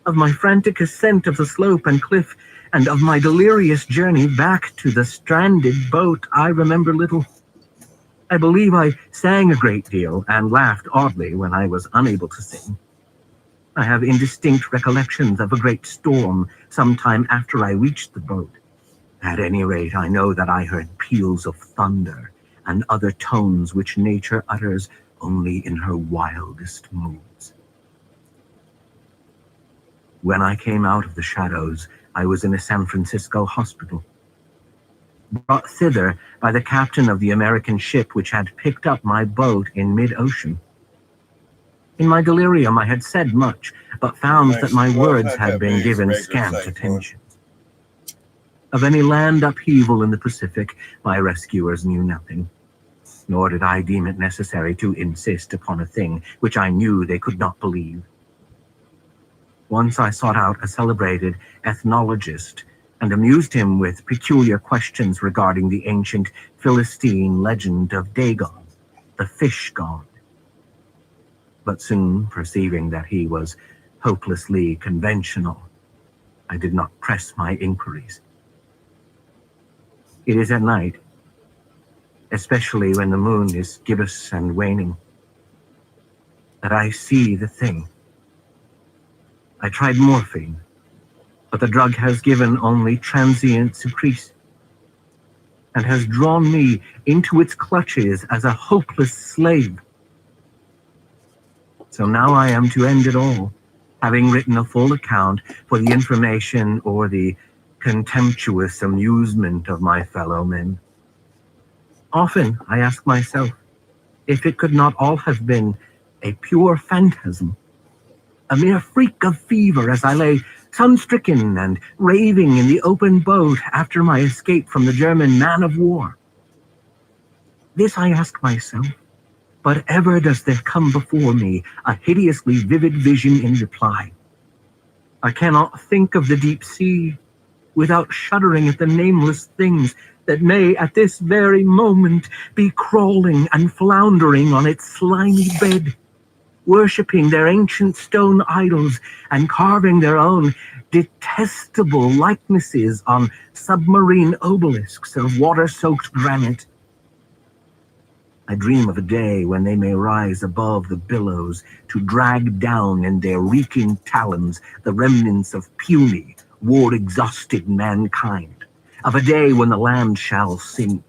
S3: Of my frantic ascent of the slope and cliff, and of my delirious journey back to the stranded boat, I remember little. I believe I sang a great deal and laughed oddly when I was unable to sing. I have indistinct recollections of a great storm some time after I reached the boat. At any rate, I know that I heard peals of thunder and other tones which nature utters only in her wildest moods. When I came out of the shadows, I was in a San Francisco hospital, brought thither by the captain of the American ship which had picked up my boat in mid-ocean. In my delirium I had said much, but found that my words had been given scant attention. Of any land upheaval in the Pacific, my rescuers knew nothing, nor did I deem it necessary to insist upon a thing which I knew they could not believe. Once I sought out a celebrated ethnologist and amused him with peculiar questions regarding the ancient Philistine legend of Dagon, the fish god. But soon, perceiving that he was hopelessly conventional, I did not press my inquiries. It is at night, especially when the moon is gibbous and waning, that I see the thing. I tried morphine, but the drug has given only transient surprise, and has drawn me into its clutches as a hopeless slave. So now I am to end it all, having written a full account for the information or the contemptuous amusement of my fellow men. Often I ask myself if it could not all have been a pure phantasm, a mere freak of fever as I lay sun-stricken and raving in the open boat after my escape from the German man-of-war. This I ask myself, but ever does there come before me a hideously vivid vision in reply. I cannot think of the deep sea without shuddering at the nameless things that may at this very moment be crawling and floundering on its slimy bed, worshipping their ancient stone idols and carving their own detestable likenesses on submarine obelisks of water-soaked granite. I dream of a day when they may rise above the billows to drag down in their reeking talons the remnants of puny, war-exhausted mankind, of a day when the land shall sink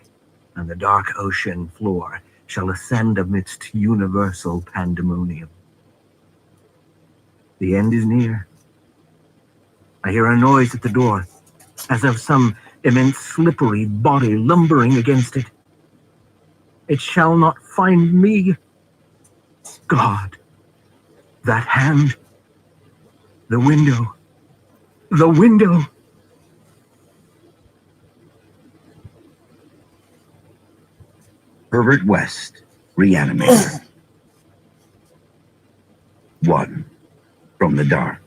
S3: and the dark ocean floor shall ascend amidst universal pandemonium. The end is near. I hear a noise at the door, as of some immense slippery body lumbering against it. It shall not find me. God, that hand, the window, the window.
S4: Herbert West, Reanimator. 1. From the Dark.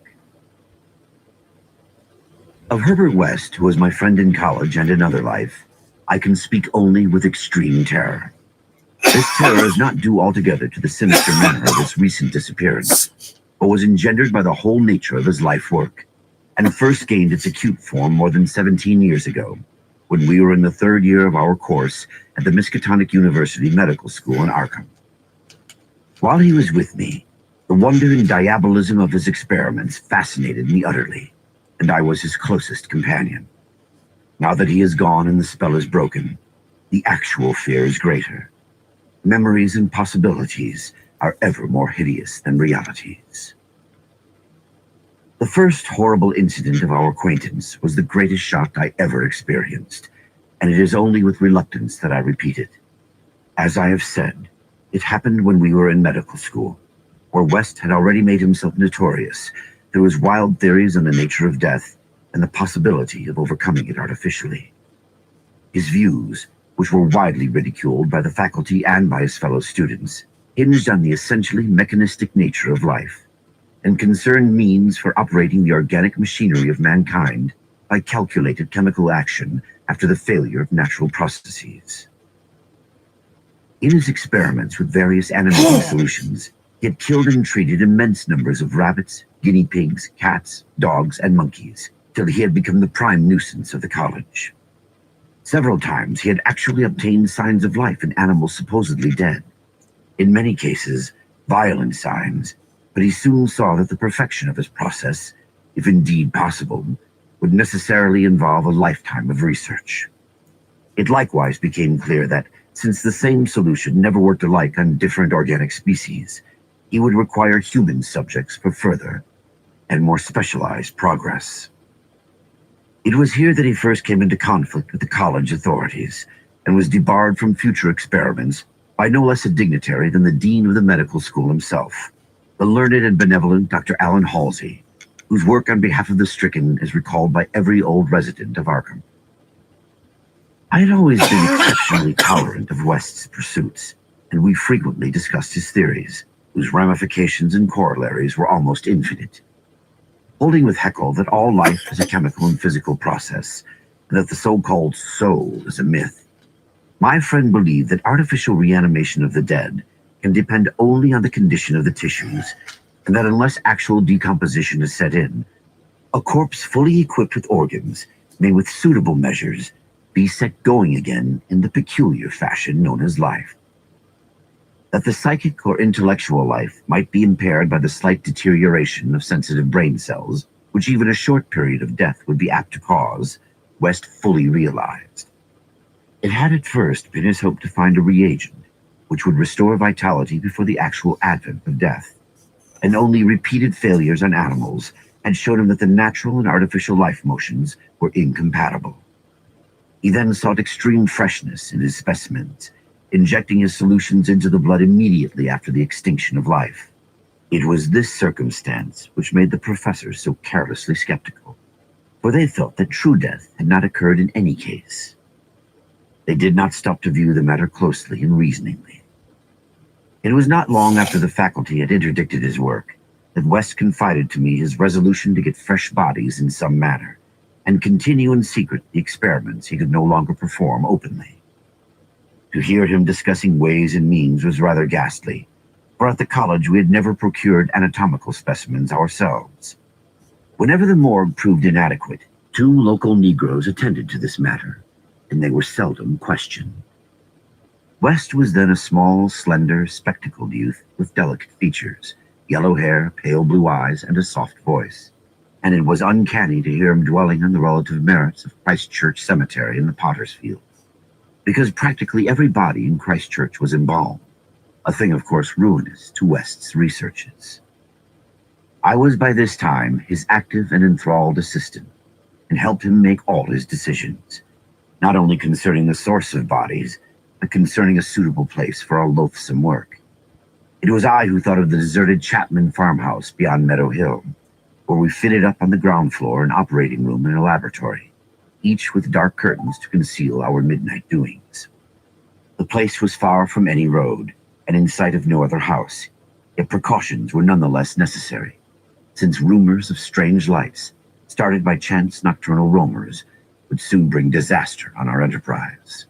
S4: Of Herbert West, who was my friend in college and in other life, I can speak only with extreme terror. This terror is not due altogether to the sinister manner of his recent disappearance, but was engendered by the whole nature of his life work, and first gained its acute form more than 17 years ago, when we were in the third year of our course at the Miskatonic University Medical School in Arkham. While he was with me, the wonder and diabolism of his experiments fascinated me utterly, and I was his closest companion. Now that he is gone and the spell is broken, the actual fear is greater. Memories and possibilities are ever more hideous than realities. The first horrible incident of our acquaintance was the greatest shock I ever experienced, and it is only with reluctance that I repeat it. As I have said, it happened when we were in medical school, where West had already made himself notorious through his wild theories on the nature of death and the possibility of overcoming it artificially. His views, which were widely ridiculed by the faculty and by his fellow students, hinged on the essentially mechanistic nature of life, and concerned means for operating the organic machinery of mankind by calculated chemical action after the failure of natural processes. In his experiments with various animating solutions, he had killed and treated immense numbers of rabbits, guinea pigs, cats, dogs, and monkeys, till he had become the prime nuisance of the college. Several times he had actually obtained signs of life in animals supposedly dead. In many cases, violent signs, but he soon saw that the perfection of his process, if indeed possible, would necessarily involve a lifetime of research. It likewise became clear that, since the same solution never worked alike on different organic species, he would require human subjects for further and more specialized progress. It was here that he first came into conflict with the college authorities and was debarred from future experiments by no less a dignitary than the dean of the medical school himself, the learned and benevolent Dr. Alan Halsey, whose work on behalf of the stricken is recalled by every old resident of Arkham. I had always been exceptionally tolerant of West's pursuits, and we frequently discussed his theories, whose ramifications and corollaries were almost infinite. Holding with Haeckel that all life is a chemical and physical process, and that the so-called soul is a myth, my friend believed that artificial reanimation of the dead can depend only on the condition of the tissues, and that unless actual decomposition is set in, a corpse fully equipped with organs may, with suitable measures, be set going again in the peculiar fashion known as life. that the psychic or intellectual life might be impaired by the slight deterioration of sensitive brain cells, which even a short period of death would be apt to cause, West fully realized. It had at first been his hope to find a reagent which would restore vitality before the actual advent of death, and only repeated failures on animals had shown him that the natural and artificial life motions were incompatible. He then sought extreme freshness in his specimens, injecting his solutions into the blood immediately after the extinction of life. It was this circumstance which made the professors so carelessly skeptical, for they felt that true death had not occurred in any case. They did not stop to view the matter closely and reasoningly. It was not long after the faculty had interdicted his work that West confided to me his resolution to get fresh bodies in some manner, and continue in secret the experiments he could no longer perform openly. To hear him discussing ways and means was rather ghastly, for at the college we had never procured anatomical specimens ourselves. Whenever the morgue proved inadequate, 2 local Negroes attended to this matter, and they were seldom questioned. West was then a small, slender, spectacled youth with delicate features, yellow hair, pale blue eyes, and a soft voice, and it was uncanny to hear him dwelling on the relative merits of Christ Church Cemetery in the Potter's Field, because practically every body in Christ Church was embalmed, a thing of course ruinous to West's researches. I was by this time his active and enthralled assistant, and helped him make all his decisions, not only concerning the source of bodies, but concerning a suitable place for our loathsome work. It was I who thought of the deserted Chapman farmhouse beyond Meadow Hill, where we fitted up on the ground floor an operating room and a laboratory, each with dark curtains to conceal our midnight doings. The place was far from any road, and in sight of no other house, yet precautions were nonetheless necessary, since rumors of strange lights, started by chance nocturnal roamers, would soon bring disaster on our enterprise.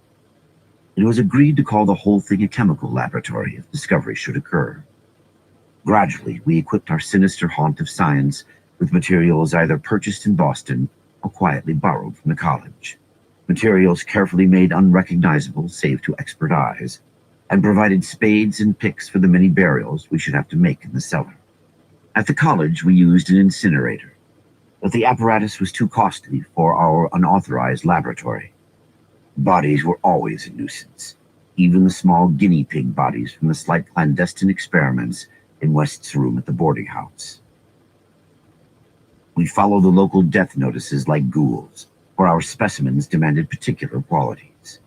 S4: It was agreed to call the whole thing a chemical laboratory if discovery should occur. Gradually, we equipped our sinister haunt of science with materials either purchased in Boston or quietly borrowed from the college, materials carefully made unrecognizable save to expert eyes, and provided spades and picks for the many burials we should have to make in the cellar. At the college, we used an incinerator, but the apparatus was too costly for our unauthorized laboratory. Bodies were always a nuisance, even the small guinea pig bodies from the slight clandestine experiments in West's room at the boarding house. We followed the local death notices like ghouls, for our specimens demanded particular qualities.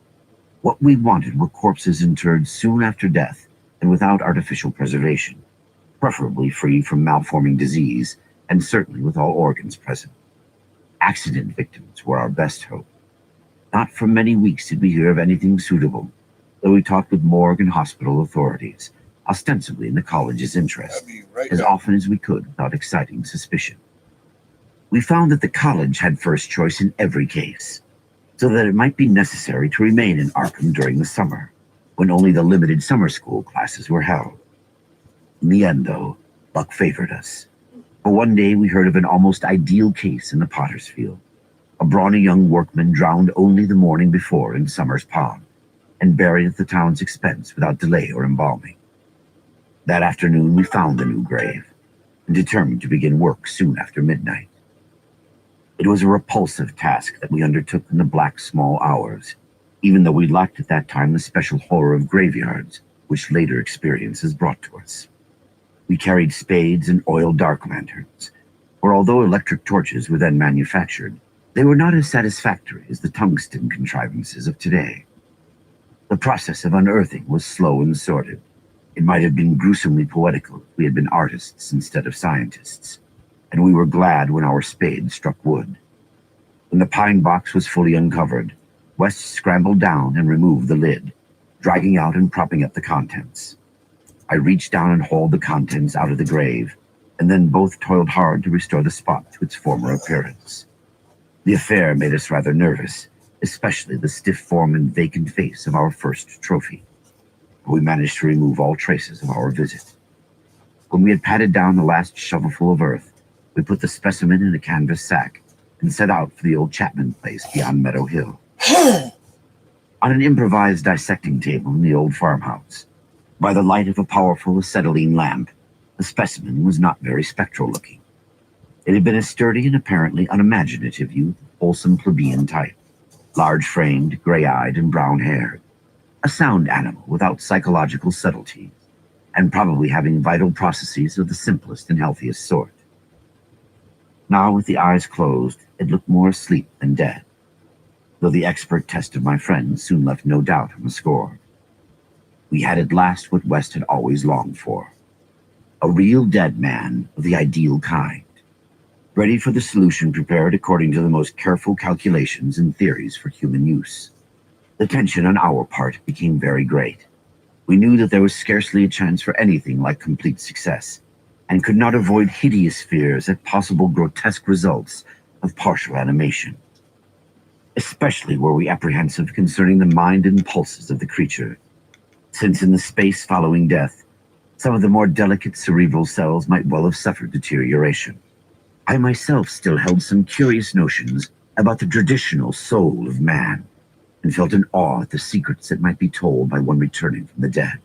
S4: What we wanted were corpses interred soon after death and without artificial preservation, preferably free from malforming disease and certainly with all organs present. Accident victims were our best hope. Not for many weeks did we hear of anything suitable, though we talked with morgue and hospital authorities, ostensibly in the college's interest, as often as we could without exciting suspicion. We found that the college had first choice in every case, so that it might be necessary to remain in Arkham during the summer, when only the limited summer school classes were held. In the end, though, luck favored us, for one day we heard of an almost ideal case in the Potter's Field. A brawny young workman drowned only the morning before in Summers Pond, and buried at the town's expense without delay or embalming. That afternoon we found the new grave, and determined to begin work soon after midnight. It was a repulsive task that we undertook in the black small hours, even though we lacked at that time the special horror of graveyards, which later experiences brought to us. We carried spades and oil dark lanterns, for although electric torches were then manufactured, they were not as satisfactory as the tungsten contrivances of today. The process of unearthing was slow and sordid. It might have been gruesomely poetical if we had been artists instead of scientists, and we were glad when our spades struck wood. When the pine box was fully uncovered, West scrambled down and removed the lid, dragging out and propping up the contents. I reached down and hauled the contents out of the grave, and then both toiled hard to restore the spot to its former appearance. The affair made us rather nervous, especially the stiff form and vacant face of our first trophy. But we managed to remove all traces of our visit. When we had patted down the last shovelful of earth, we put the specimen in a canvas sack and set out for the old Chapman place beyond Meadow Hill. On an improvised dissecting table in the old farmhouse, By the light of a powerful acetylene lamp, the specimen was not very spectral looking. It had been a sturdy and apparently unimaginative youth, wholesome plebeian type, large-framed, gray-eyed, and brown-haired, a sound animal without psychological subtleties, and probably having vital processes of the simplest and healthiest sort. Now, with the eyes closed, it looked more asleep than dead, though the expert test of my friend soon left no doubt on the score. We had at last what West had always longed for: a real dead man of the ideal kind, ready for the solution prepared according to the most careful calculations and theories for human use. The tension on our part became very great. We knew that there was scarcely a chance for anything like complete success, and could not avoid hideous fears at possible grotesque results of partial animation. Especially were we apprehensive concerning the mind and pulses of the creature, since in the space following death, some of the more delicate cerebral cells might well have suffered deterioration. I myself still held some curious notions about the traditional soul of man, and felt an awe at the secrets that might be told by one returning from the dead.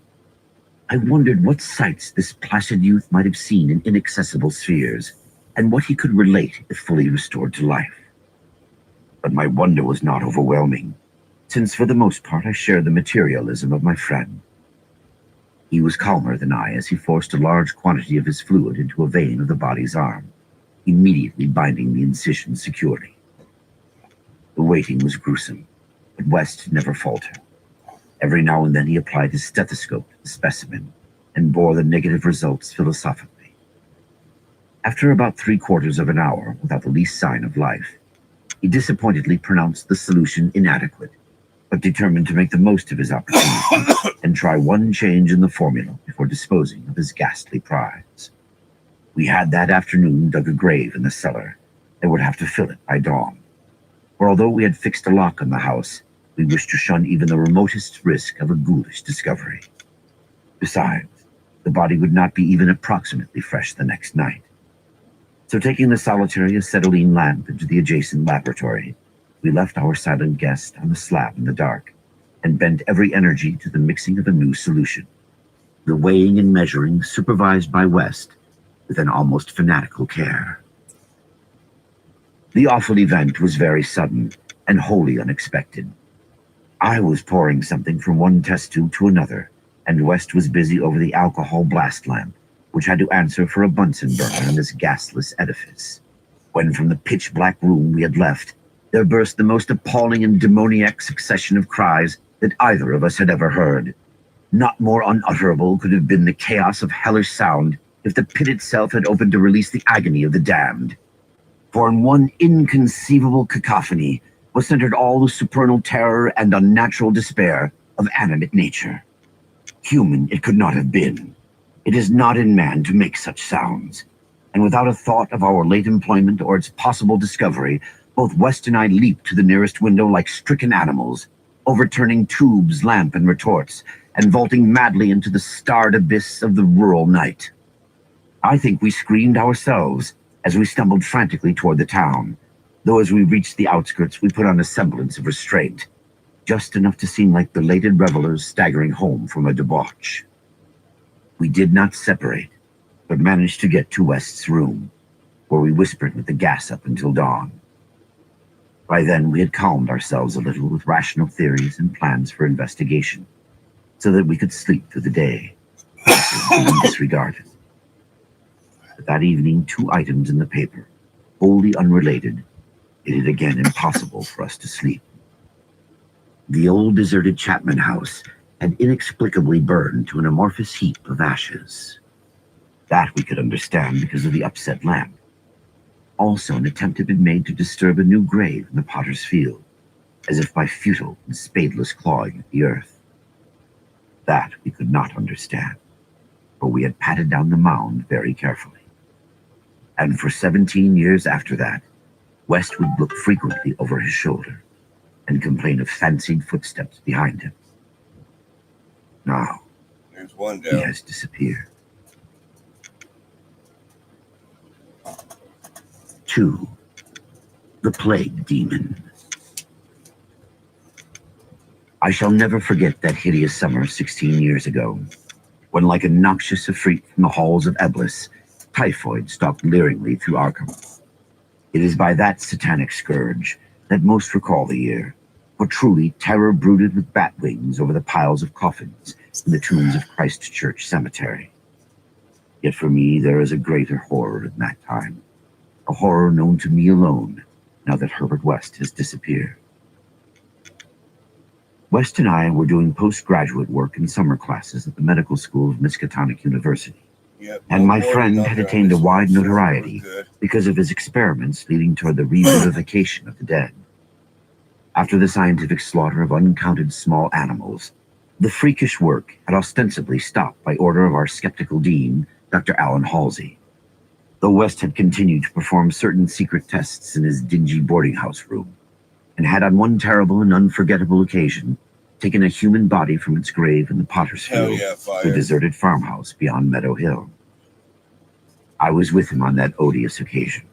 S4: I wondered what sights this placid youth might have seen in inaccessible spheres, and what he could relate if fully restored to life. But my wonder was not overwhelming, since for the most part I shared the materialism of my friend. He was calmer than I as he forced a large quantity of his fluid into a vein of the body's arm, immediately binding the incision securely. The waiting was gruesome, but West never faltered. Every now and then he applied his stethoscope to the specimen and bore the negative results philosophically. After about 3/4 of an hour without the least sign of life, he disappointedly pronounced the solution inadequate, but determined to make the most of his opportunity and try one change in the formula before disposing of his ghastly prize. We had that afternoon dug a grave in the cellar and would have to fill it by dawn. For although we had fixed a lock on the house, we wished to shun even the remotest risk of a ghoulish discovery. Besides, the body would not be even approximately fresh the next night. So taking the solitary acetylene lamp into the adjacent laboratory, we left our silent guest on the slab in the dark, and bent every energy to the mixing of a new solution. The weighing and measuring supervised by West with an almost fanatical care. The awful event was very sudden and wholly unexpected. I was pouring something from one test tube to another, and West was busy over the alcohol blast lamp, which had to answer for a Bunsen burner in this gasless edifice, when from the pitch-black room we had left, there burst the most appalling and demoniac succession of cries that either of us had ever heard. Not more unutterable could have been the chaos of hellish sound if the pit itself had opened to release the agony of the damned. For in one inconceivable cacophony was centered all the supernal terror and unnatural despair of animate nature. Human it could not have been. It is not in man to make such sounds. And without a thought of our late employment or its possible discovery, both West and I leaped to the nearest window like stricken animals, overturning tubes, lamp, and retorts, and vaulting madly into the starred abyss of the rural night. I think we screamed ourselves as we stumbled frantically toward the town, though as we reached the outskirts we put on a semblance of restraint, just enough to seem like belated revelers staggering home from a debauch. We did not separate, but managed to get to West's room, where we whispered with the gas up until dawn. By then we had calmed ourselves a little with rational theories and plans for investigation, so that we could sleep through the day, disregarded. But that evening, 2 items in the paper, wholly unrelated, made it again impossible for us to sleep. The old deserted Chapman house had inexplicably burned to an amorphous heap of ashes. That we could understand because of the upset lamp. Also, an attempt had been made to disturb a new grave in the potter's field, as if by futile and spadeless clawing at the earth. That we could not understand, for we had patted down the mound very carefully. And for 17 years after that, West would look frequently over his shoulder and complain of fancied footsteps behind him. Now,
S1: There's one
S4: he
S1: down.
S4: has disappeared. 2. The Plague Demon. I shall never forget that hideous summer 16 years ago. when, like a noxious efreet from the halls of Eblis, typhoid stalked leeringly through Arkham. It is by that satanic scourge that most recall the year, for truly terror brooded with bat wings over the piles of coffins in the tombs of Christ Church Cemetery. Yet for me there is a greater horror in that time, a horror known to me alone, now that Herbert West has disappeared. West and I were doing postgraduate work in summer classes at the medical school of Miskatonic University. And my friend had attained a wide notoriety because of his experiments leading toward the revivification of the dead. After the scientific slaughter of uncounted small animals, the freakish work had ostensibly stopped by order of our skeptical dean, Dr. Alan Halsey. Though West had continued to perform certain secret tests in his dingy boarding house room, and had on one terrible and unforgettable occasion taken a human body from its grave in the Potter's Field, the deserted farmhouse beyond Meadow Hill. I was with him on that odious occasion,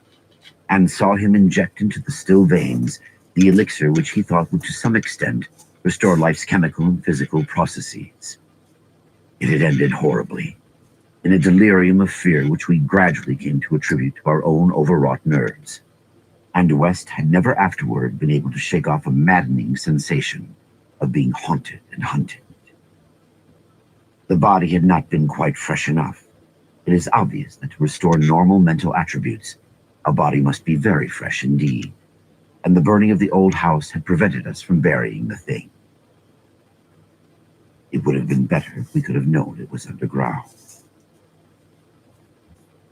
S4: and saw him inject into the still veins the elixir which he thought would to some extent restore life's chemical and physical processes. It had ended horribly, in a delirium of fear which we gradually came to attribute to our own overwrought nerves. And West had never afterward been able to shake off a maddening sensation of being haunted and hunted. The body had not been quite fresh enough. It is obvious that to restore normal mental attributes, a body must be very fresh indeed, and the burning of the old house had prevented us from burying the thing. It would have been better if we could have known it was underground.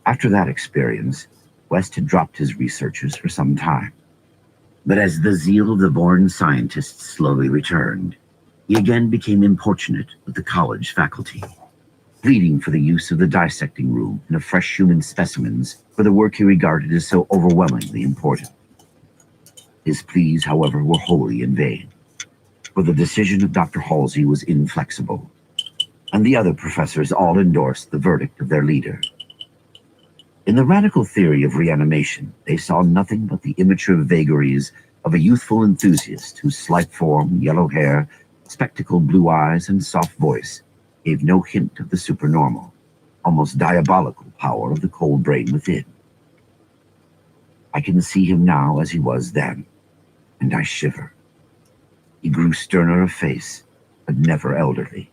S4: After that experience, West had dropped his researches for some time. But as the zeal of the born scientist slowly returned, he again became importunate with the college faculty, pleading for the use of the dissecting room and of fresh human specimens for the work he regarded as so overwhelmingly important. His pleas, however, were wholly in vain, for the decision of Dr. Halsey was inflexible, and the other professors all endorsed the verdict of their leader. In the radical theory of reanimation, they saw nothing but the immature vagaries of a youthful enthusiast whose slight form, yellow hair, spectacled blue eyes, and soft voice gave no hint of the supernormal, almost diabolical power of the cold brain within. I can see him now as he was then, and I shiver. He grew sterner of face, but never elderly.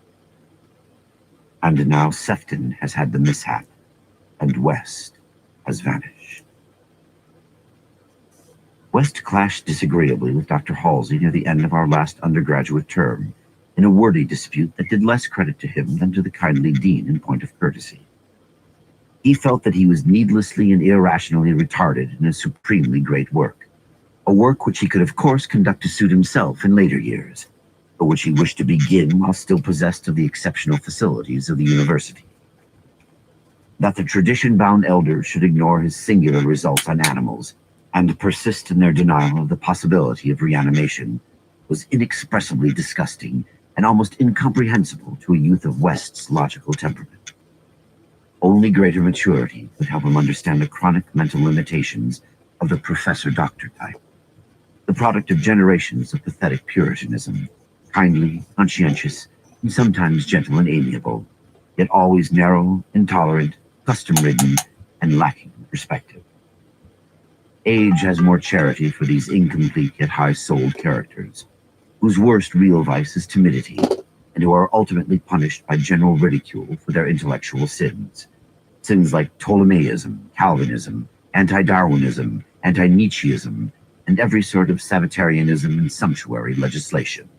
S4: And now Sefton has had the mishap, and West has vanished. West clashed disagreeably with Dr. Halsey near the end of our last undergraduate term, in a wordy dispute that did less credit to him than to the kindly dean in point of courtesy. He felt that he was needlessly and irrationally retarded in a supremely great work, a work which he could of course conduct to suit himself in later years, but which he wished to begin while still possessed of the exceptional facilities of the university. That the tradition-bound elders should ignore his singular results on animals and persist in their denial of the possibility of reanimation was inexpressibly disgusting and almost incomprehensible to a youth of West's logical temperament. Only greater maturity could help him understand the chronic mental limitations of the professor-doctor type, the product of generations of pathetic puritanism, kindly, conscientious, and sometimes gentle and amiable, yet always narrow, intolerant, custom-ridden, and lacking in perspective. Age has more charity for these incomplete yet high-souled characters, whose worst real vice is timidity, and who are ultimately punished by general ridicule for their intellectual sins. Sins like Ptolemaism, Calvinism, anti-Darwinism, anti-Nietzscheism, and every sort of Sabbatarianism and sumptuary legislation.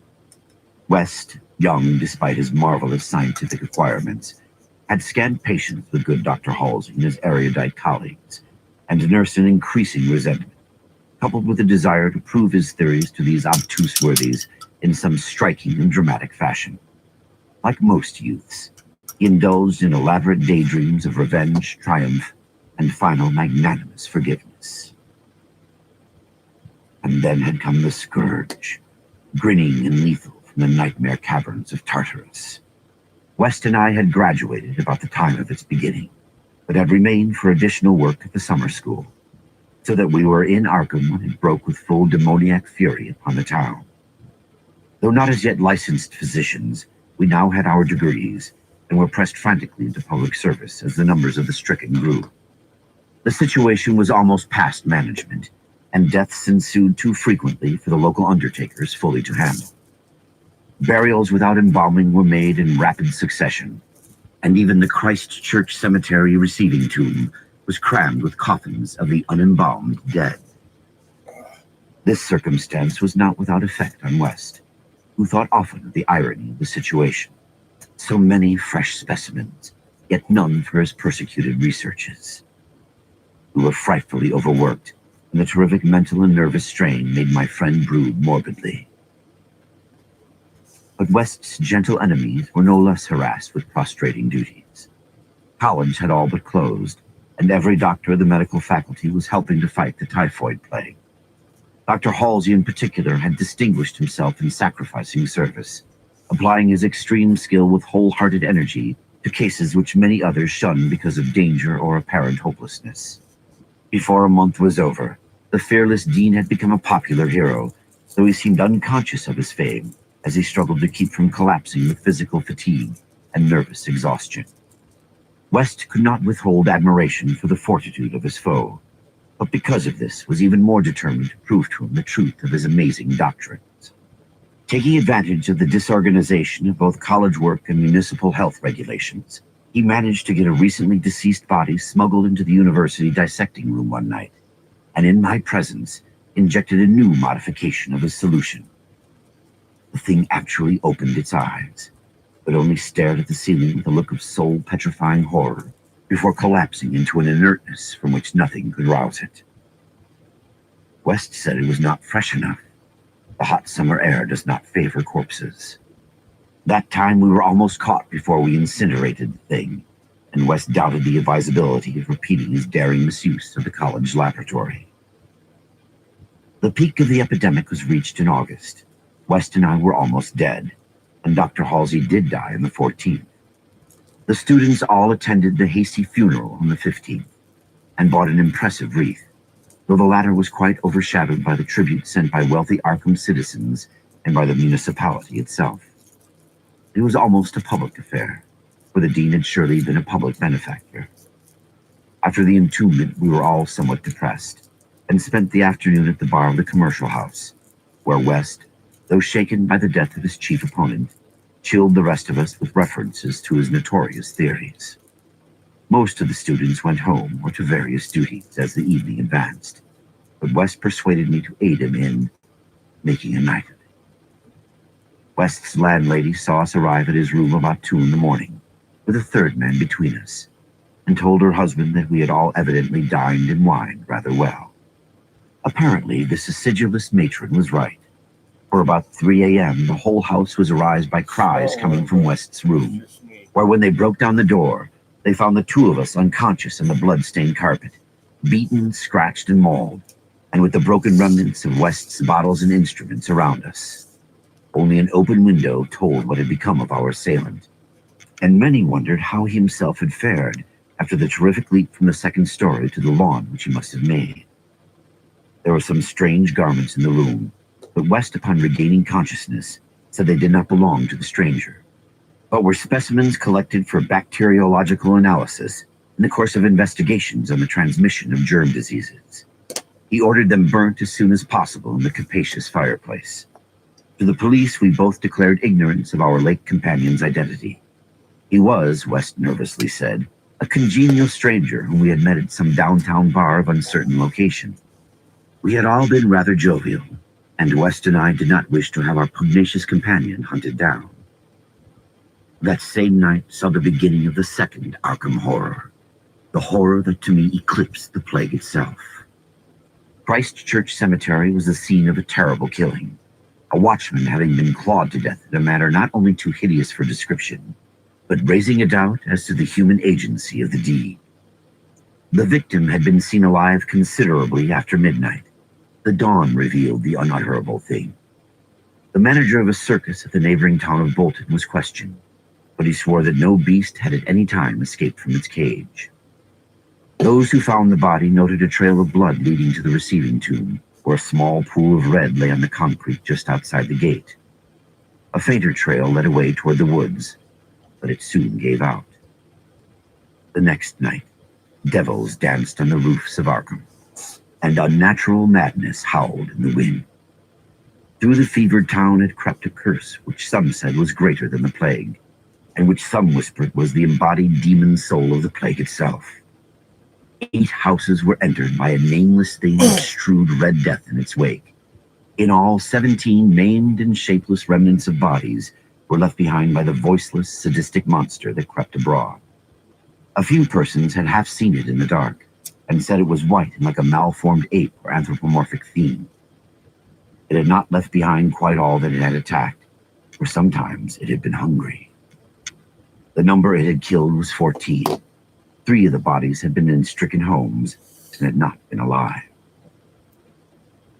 S4: West, young despite his marvelous scientific acquirements, had scant patience with good Dr. Halsey and his erudite colleagues, and nursed an increasing resentment, coupled with a desire to prove his theories to these obtuse worthies in some striking and dramatic fashion. Like most youths, he indulged in elaborate daydreams of revenge, triumph, and final magnanimous forgiveness. And then had come the scourge, grinning and lethal from the nightmare caverns of Tartarus. West and I had graduated about the time of its beginning, but had remained for additional work at the summer school, so that we were in Arkham when it broke with full demoniac fury upon the town. Though not as yet licensed physicians, we now had our degrees, and were pressed frantically into public service as the numbers of the stricken grew. The situation was almost past management, and deaths ensued too frequently for the local undertakers fully to handle. Burials without embalming were made in rapid succession, and even the Christ Church Cemetery receiving tomb was crammed with coffins of the unembalmed dead. This circumstance was not without effect on West, who thought often of the irony of the situation. So many fresh specimens, yet none for his persecuted researches. We were frightfully overworked, and the terrific mental and nervous strain made my friend brood morbidly. But West's gentle enemies were no less harassed with prostrating duties. College had all but closed, and every doctor of the medical faculty was helping to fight the typhoid plague. Dr. Halsey in particular had distinguished himself in sacrificing service, applying his extreme skill with wholehearted energy to cases which many others shunned because of danger or apparent hopelessness. Before a month was over, the fearless dean had become a popular hero, though he seemed unconscious of his fame as he struggled to keep from collapsing with physical fatigue and nervous exhaustion. West could not withhold admiration for the fortitude of his foe, but because of this was even more determined to prove to him the truth of his amazing doctrines. Taking advantage of the disorganization of both college work and municipal health regulations, he managed to get a recently deceased body smuggled into the university dissecting room one night, and in my presence injected a new modification of his solution. The thing actually opened its eyes, but only stared at the ceiling with a look of soul-petrifying horror before collapsing into an inertness from which nothing could rouse it. West said it was not fresh enough. The hot summer air does not favor corpses. That time we were almost caught before we incinerated the thing, and West doubted the advisability of repeating his daring misuse of the college laboratory. The peak of the epidemic was reached in August. West and I were almost dead, and Dr. Halsey did die on the 14th. The students all attended the hasty funeral on the 15th, and bought an impressive wreath, though the latter was quite overshadowed by the tribute sent by wealthy Arkham citizens and by the municipality itself. It was almost a public affair, for the dean had surely been a public benefactor. After the entombment, we were all somewhat depressed, and spent the afternoon at the bar of the commercial house, where West, though shaken by the death of his chief opponent, chilled the rest of us with references to his notorious theories. Most of the students went home or to various duties as the evening advanced, but West persuaded me to aid him in making a night of it. West's landlady saw us arrive at his room about 2 in the morning, with a third man between us, and told her husband that we had all evidently dined and wined rather well. Apparently, this acidulous matron was right. For about 3 a.m., the whole house was aroused by cries coming from West's room, where when they broke down the door, they found the two of us unconscious on the blood-stained carpet, beaten, scratched, and mauled, and with the broken remnants of West's bottles and instruments around us. Only an open window told what had become of our assailant, and many wondered how he himself had fared after the terrific leap from the second story to the lawn which he must have made. There were some strange garments in the room, but West, upon regaining consciousness, said they did not belong to the stranger, but were specimens collected for bacteriological analysis in the course of investigations on the transmission of germ diseases. He ordered them burnt as soon as possible in the capacious fireplace. To the police, we both declared ignorance of our late companion's identity. He was, West nervously said, a congenial stranger whom we had met at some downtown bar of uncertain location. We had all been rather jovial, and West and I did not wish to have our pugnacious companion hunted down. That same night saw the beginning of the second Arkham horror, the horror that to me eclipsed the plague itself. Christ Church Cemetery was the scene of a terrible killing, a watchman having been clawed to death in a manner not only too hideous for description, but raising a doubt as to the human agency of the deed. The victim had been seen alive considerably after midnight. The dawn revealed the unutterable thing. The manager of a circus at the neighboring town of Bolton was questioned, but he swore that no beast had at any time escaped from its cage. Those who found the body noted a trail of blood leading to the receiving tomb, where a small pool of red lay on the concrete just outside the gate. A fainter trail led away toward the woods. but it soon gave out. The next night, devils danced on the roofs of Arkham, and unnatural madness howled in the wind. Through the fevered town had crept a curse which some said was greater than the plague, and which some whispered was the embodied demon soul of the plague itself. 8 houses were entered by a nameless thing which strewed red death in its wake. In all, 17 maimed and shapeless remnants of bodies were left behind by the voiceless, sadistic monster that crept abroad. A few persons had half seen it in the dark, and said it was white and like a malformed ape or anthropomorphic fiend. It had not left behind quite all that it had attacked, for sometimes it had been hungry. The number it had killed was 14. 3 of the bodies had been in stricken homes and had not been alive.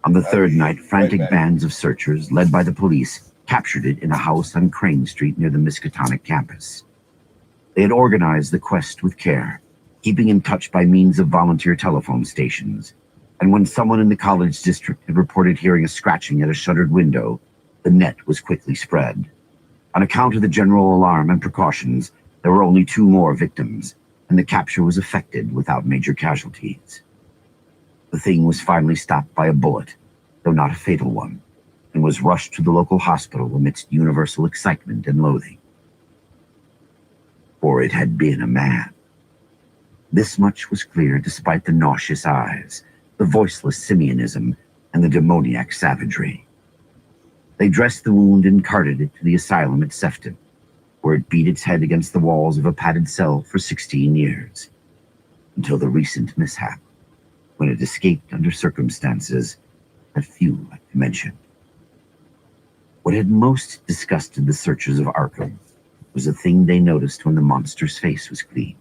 S4: On the 3rd night, frantic bands of searchers, led by the police, captured it in a house on Crane Street near the Miskatonic campus. They had organized the quest with care, keeping in touch by means of volunteer telephone stations, and when someone in the college district had reported hearing a scratching at a shuttered window, the net was quickly spread. On account of the general alarm and precautions, there were only 2 more victims, and the capture was effected without major casualties. The thing was finally stopped by a bullet, though not a fatal one, and was rushed to the local hospital amidst universal excitement and loathing. For it had been a man. This much was clear despite the nauseous eyes, the voiceless simianism, and the demoniac savagery. They dressed the wound and carted it to the asylum at Sefton, where it beat its head against the walls of a padded cell for 16 years, until the recent mishap, when it escaped under circumstances that few like to mention. What had most disgusted the searchers of Arkham was a thing they noticed when the monster's face was clean.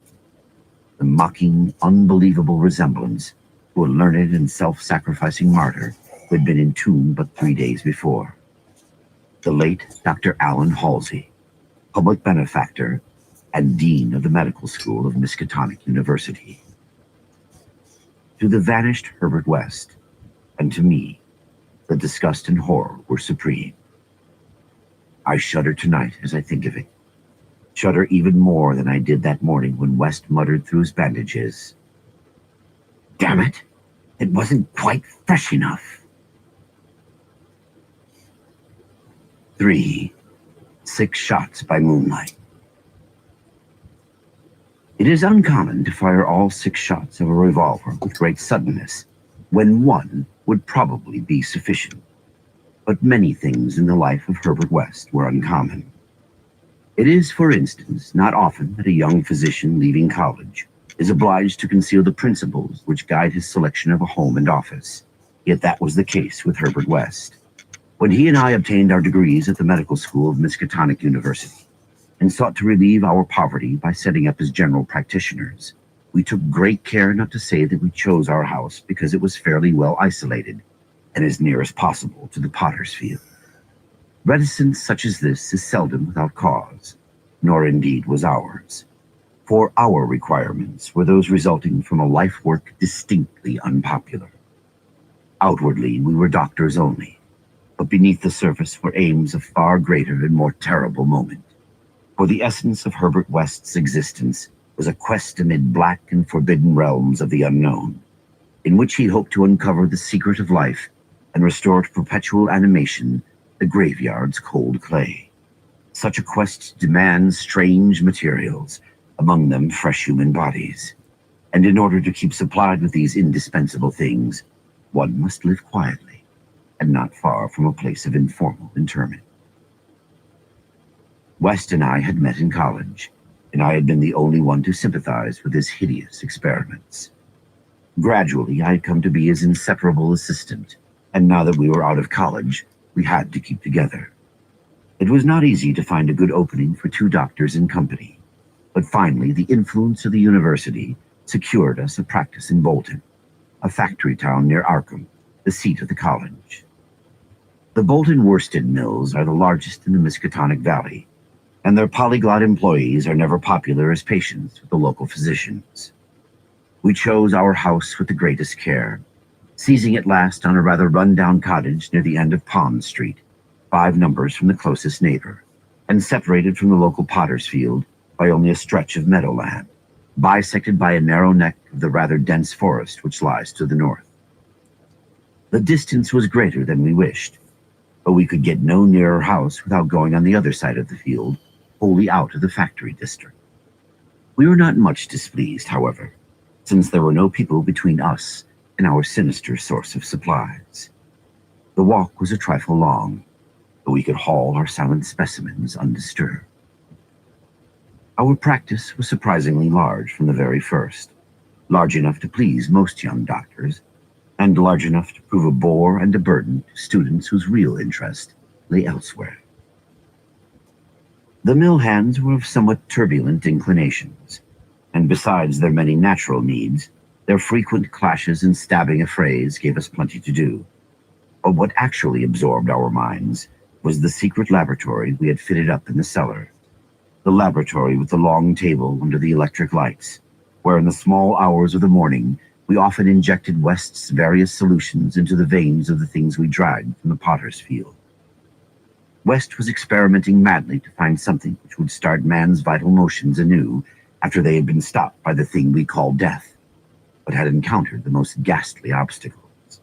S4: The mocking, unbelievable resemblance to a learned and self-sacrificing martyr who had been entombed but 3 days before. The late Dr. Allen Halsey, public benefactor and dean of the medical school of Miskatonic University. To the vanished Herbert West, and to me, the disgust and horror were supreme. I shudder tonight as I think of it. Shudder even more than I did that morning when West muttered through his bandages, "Damn it, it wasn't quite fresh enough." 3. 6 shots by moonlight. It is uncommon to fire all 6 shots of a revolver with great suddenness, when one would probably be sufficient. But many things in the life of Herbert West were uncommon. It is, for instance, not often that a young physician leaving college is obliged to conceal the principles which guide his selection of a home and office. Yet that was the case with Herbert West. When he and I obtained our degrees at the medical school of Miskatonic University and sought to relieve our poverty by setting up as general practitioners, we took great care not to say that we chose our house because it was fairly well isolated and as near as possible to the potter's field. Reticence such as this is seldom without cause, nor indeed was ours, for our requirements were those resulting from a life work distinctly unpopular. Outwardly, we were doctors only, but beneath the surface were aims of far greater and more terrible moment. For the essence of Herbert West's existence was a quest amid black and forbidden realms of the unknown, in which he hoped to uncover the secret of life and restore to perpetual animation the graveyard's cold clay. Such a quest demands strange materials, among them fresh human bodies. And in order to keep supplied with these indispensable things, one must live quietly and not far from a place of informal interment. West and I had met in college, and I had been the only one to sympathize with his hideous experiments. Gradually, I had come to be his inseparable assistant, and now that we were out of college, we had to keep together. It was not easy to find a good opening for 2 doctors in company, but finally the influence of the university secured us a practice in Bolton, a factory town near Arkham, the seat of the college. The Bolton worsted mills are the largest in the Miskatonic Valley, and their polyglot employees are never popular as patients with the local physicians. We chose our house with the greatest care, seizing at last on a rather run-down cottage near the end of Pond Street, 5 numbers from the closest neighbor. and separated from the local potter's field by only a stretch of meadowland, bisected by a narrow neck of the rather dense forest which lies to the north. The distance was greater than we wished, but we could get no nearer house without going on the other side of the field, wholly out of the factory district. We were not much displeased, however, since there were no people between us and our sinister source of supplies. The walk was a trifle long, but we could haul our silent specimens undisturbed. Our practice was surprisingly large from the very first, large enough to please most young doctors, and large enough to prove a bore and a burden to students whose real interest lay elsewhere. The mill hands were of somewhat turbulent inclinations, and besides their many natural needs, their frequent clashes and stabbing affrays gave us plenty to do. But what actually absorbed our minds was the secret laboratory we had fitted up in the cellar. The laboratory with the long table under the electric lights, where in the small hours of the morning we often injected West's various solutions into the veins of the things we dragged from the potter's field. West was experimenting madly to find something which would start man's vital motions anew after they had been stopped by the thing we call death, but had encountered the most ghastly obstacles.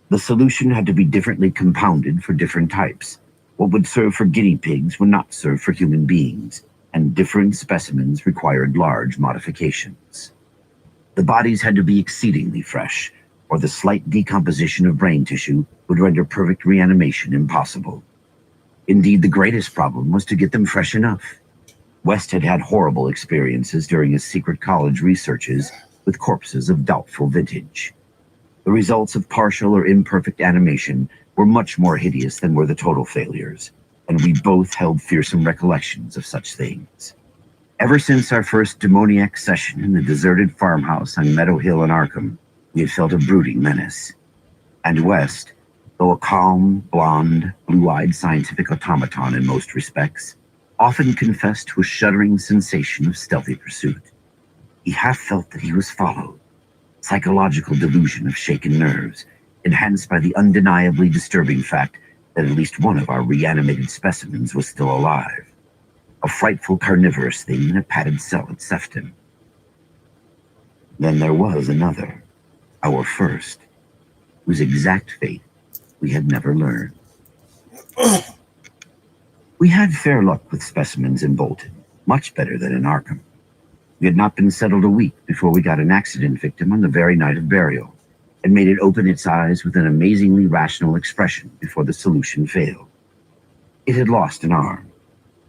S4: The solution had to be differently compounded for different types. What would serve for guinea pigs would not serve for human beings, and different specimens required large modifications. The bodies had to be exceedingly fresh, or the slight decomposition of brain tissue would render perfect reanimation impossible. Indeed, the greatest problem was to get them fresh enough. West had had horrible experiences during his secret college researches with corpses of doubtful vintage. The results of partial or imperfect animation were much more hideous than were the total failures, and we both held fearsome recollections of such things. Ever since our first demoniac session in the deserted farmhouse on Meadow Hill in Arkham, we had felt a brooding menace. And West, though a calm, blonde, blue-eyed scientific automaton in most respects, often confessed to a shuddering sensation of stealthy pursuit. He half felt that he was followed, psychological delusion of shaken nerves, enhanced by the undeniably disturbing fact that at least one of our reanimated specimens was still alive. A frightful carnivorous thing in a padded cell at Sefton. Then there was another, our first, whose exact fate we had never learned. We had fair luck with specimens in Bolton, much better than in Arkham. We had not been settled a week before we got an accident victim on the very night of burial, and made it open its eyes with an amazingly rational expression before the solution failed. It had lost an arm.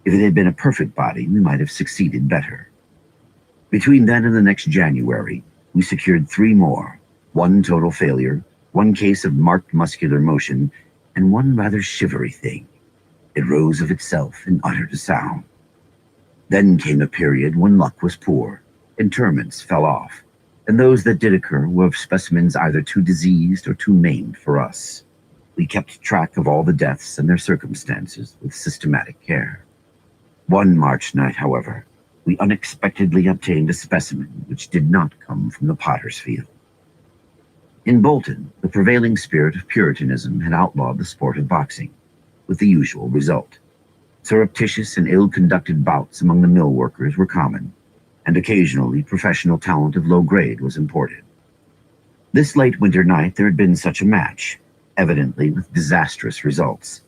S4: If it had been a perfect body, we might have succeeded better. Between then and the next January, we secured 3 more, 1 total failure, 1 case of marked muscular motion, and 1 rather shivery thing. It rose of itself and uttered a sound. Then came a period when luck was poor, interments fell off, and those that did occur were of specimens either too diseased or too maimed for us. We kept track of all the deaths and their circumstances with systematic care. One March night, however, we unexpectedly obtained a specimen which did not come from the potter's field. In Bolton, the prevailing spirit of Puritanism had outlawed the sport of boxing, with the usual result. Surreptitious and ill-conducted bouts among the mill workers were common, and occasionally professional talent of low grade was imported. This late winter night there had been such a match, evidently with disastrous results,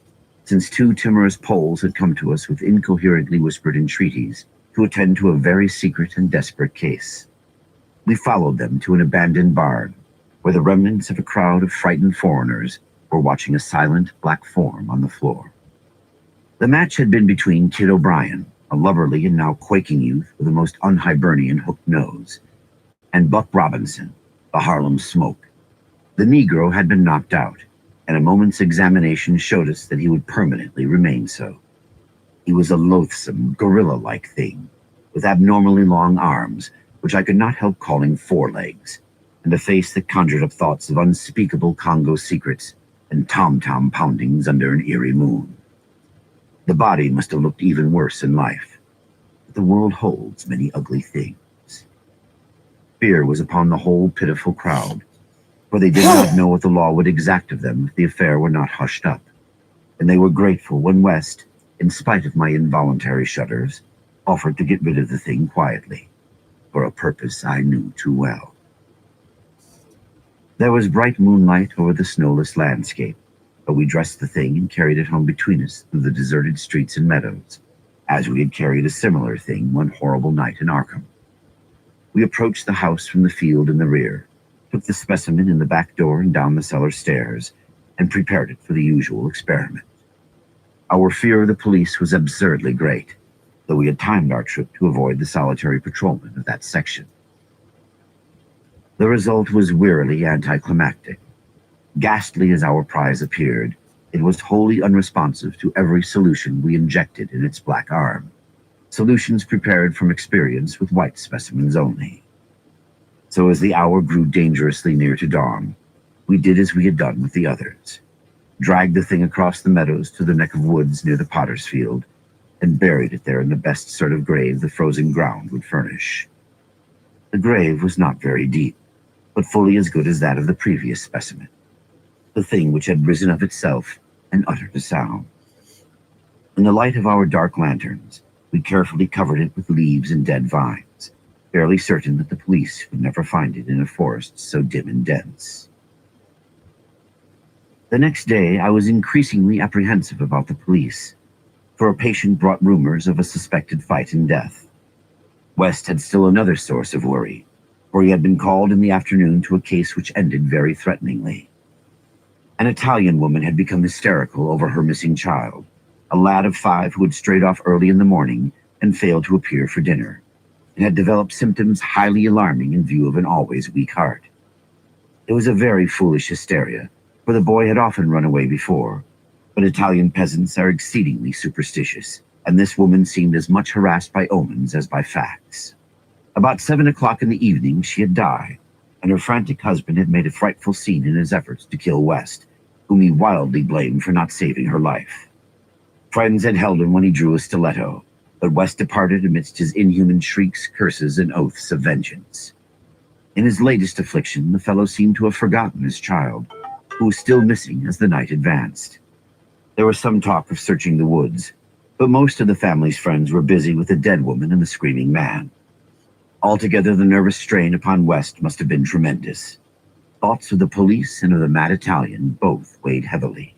S4: since 2 timorous Poles had come to us with incoherently whispered entreaties to attend to a very secret and desperate case. We followed them to an abandoned barn, where the remnants of a crowd of frightened foreigners were watching a silent black form on the floor. The match had been between Kid O'Brien, a lubberly and now quaking youth with a most un-Hibernian hooked nose, and Buck Robinson, the Harlem Smoke. The Negro had been knocked out, and a moment's examination showed us that he would permanently remain so. He was a loathsome, gorilla-like thing, with abnormally long arms, which I could not help calling forelegs, and a face that conjured up thoughts of unspeakable Congo secrets and tom-tom poundings under an eerie moon. The body must have looked even worse in life, but the world holds many ugly things. Fear was upon the whole pitiful crowd, for they did not know what the law would exact of them if the affair were not hushed up, and they were grateful when West, in spite of my involuntary shudders, offered to get rid of the thing quietly, for a purpose I knew too well. There was bright moonlight over the snowless landscape, but we dressed the thing and carried it home between us through the deserted streets and meadows, as we had carried a similar thing one horrible night in Arkham. We approached the house from the field in the rear, took the specimen in the back door and down the cellar stairs, and prepared it for the usual experiment. Our fear of the police was absurdly great, though we had timed our trip to avoid the solitary patrolman of that section. The result was wearily anticlimactic. Ghastly as our prize appeared, it was wholly unresponsive to every solution we injected in its black arm. Solutions prepared from experience with white specimens only. So as the hour grew dangerously near to dawn, we did as we had done with the others. Dragged the thing across the meadows to the neck of woods near the potter's field, and buried it there in the best sort of grave the frozen ground would furnish. The grave was not very deep, but fully as good as that of the previous specimen, the thing which had risen of itself and uttered a sound. In the light of our dark lanterns, we carefully covered it with leaves and dead vines, fairly certain that the police would never find it in a forest so dim and dense. The next day, I was increasingly apprehensive about the police, for a patient brought rumors of a suspected fight and death. West had still another source of worry, for he had been called in the afternoon to a case which ended very threateningly. An Italian woman had become hysterical over her missing child, a lad of 5 who had strayed off early in the morning and failed to appear for dinner, and had developed symptoms highly alarming in view of an always weak heart. It was a very foolish hysteria, for the boy had often run away before, but Italian peasants are exceedingly superstitious, and this woman seemed as much harassed by omens as by facts. About 7 o'clock in the evening she had died, and her frantic husband had made a frightful scene in his efforts to kill West, whom he wildly blamed for not saving her life. Friends had held him when he drew a stiletto, but West departed amidst his inhuman shrieks, curses, and oaths of vengeance. In his latest affliction, the fellow seemed to have forgotten his child, who was still missing as the night advanced. There was some talk of searching the woods, but most of the family's friends were busy with the dead woman and the screaming man. Altogether, the nervous strain upon West must have been tremendous. Thoughts of the police and of the mad Italian both weighed heavily.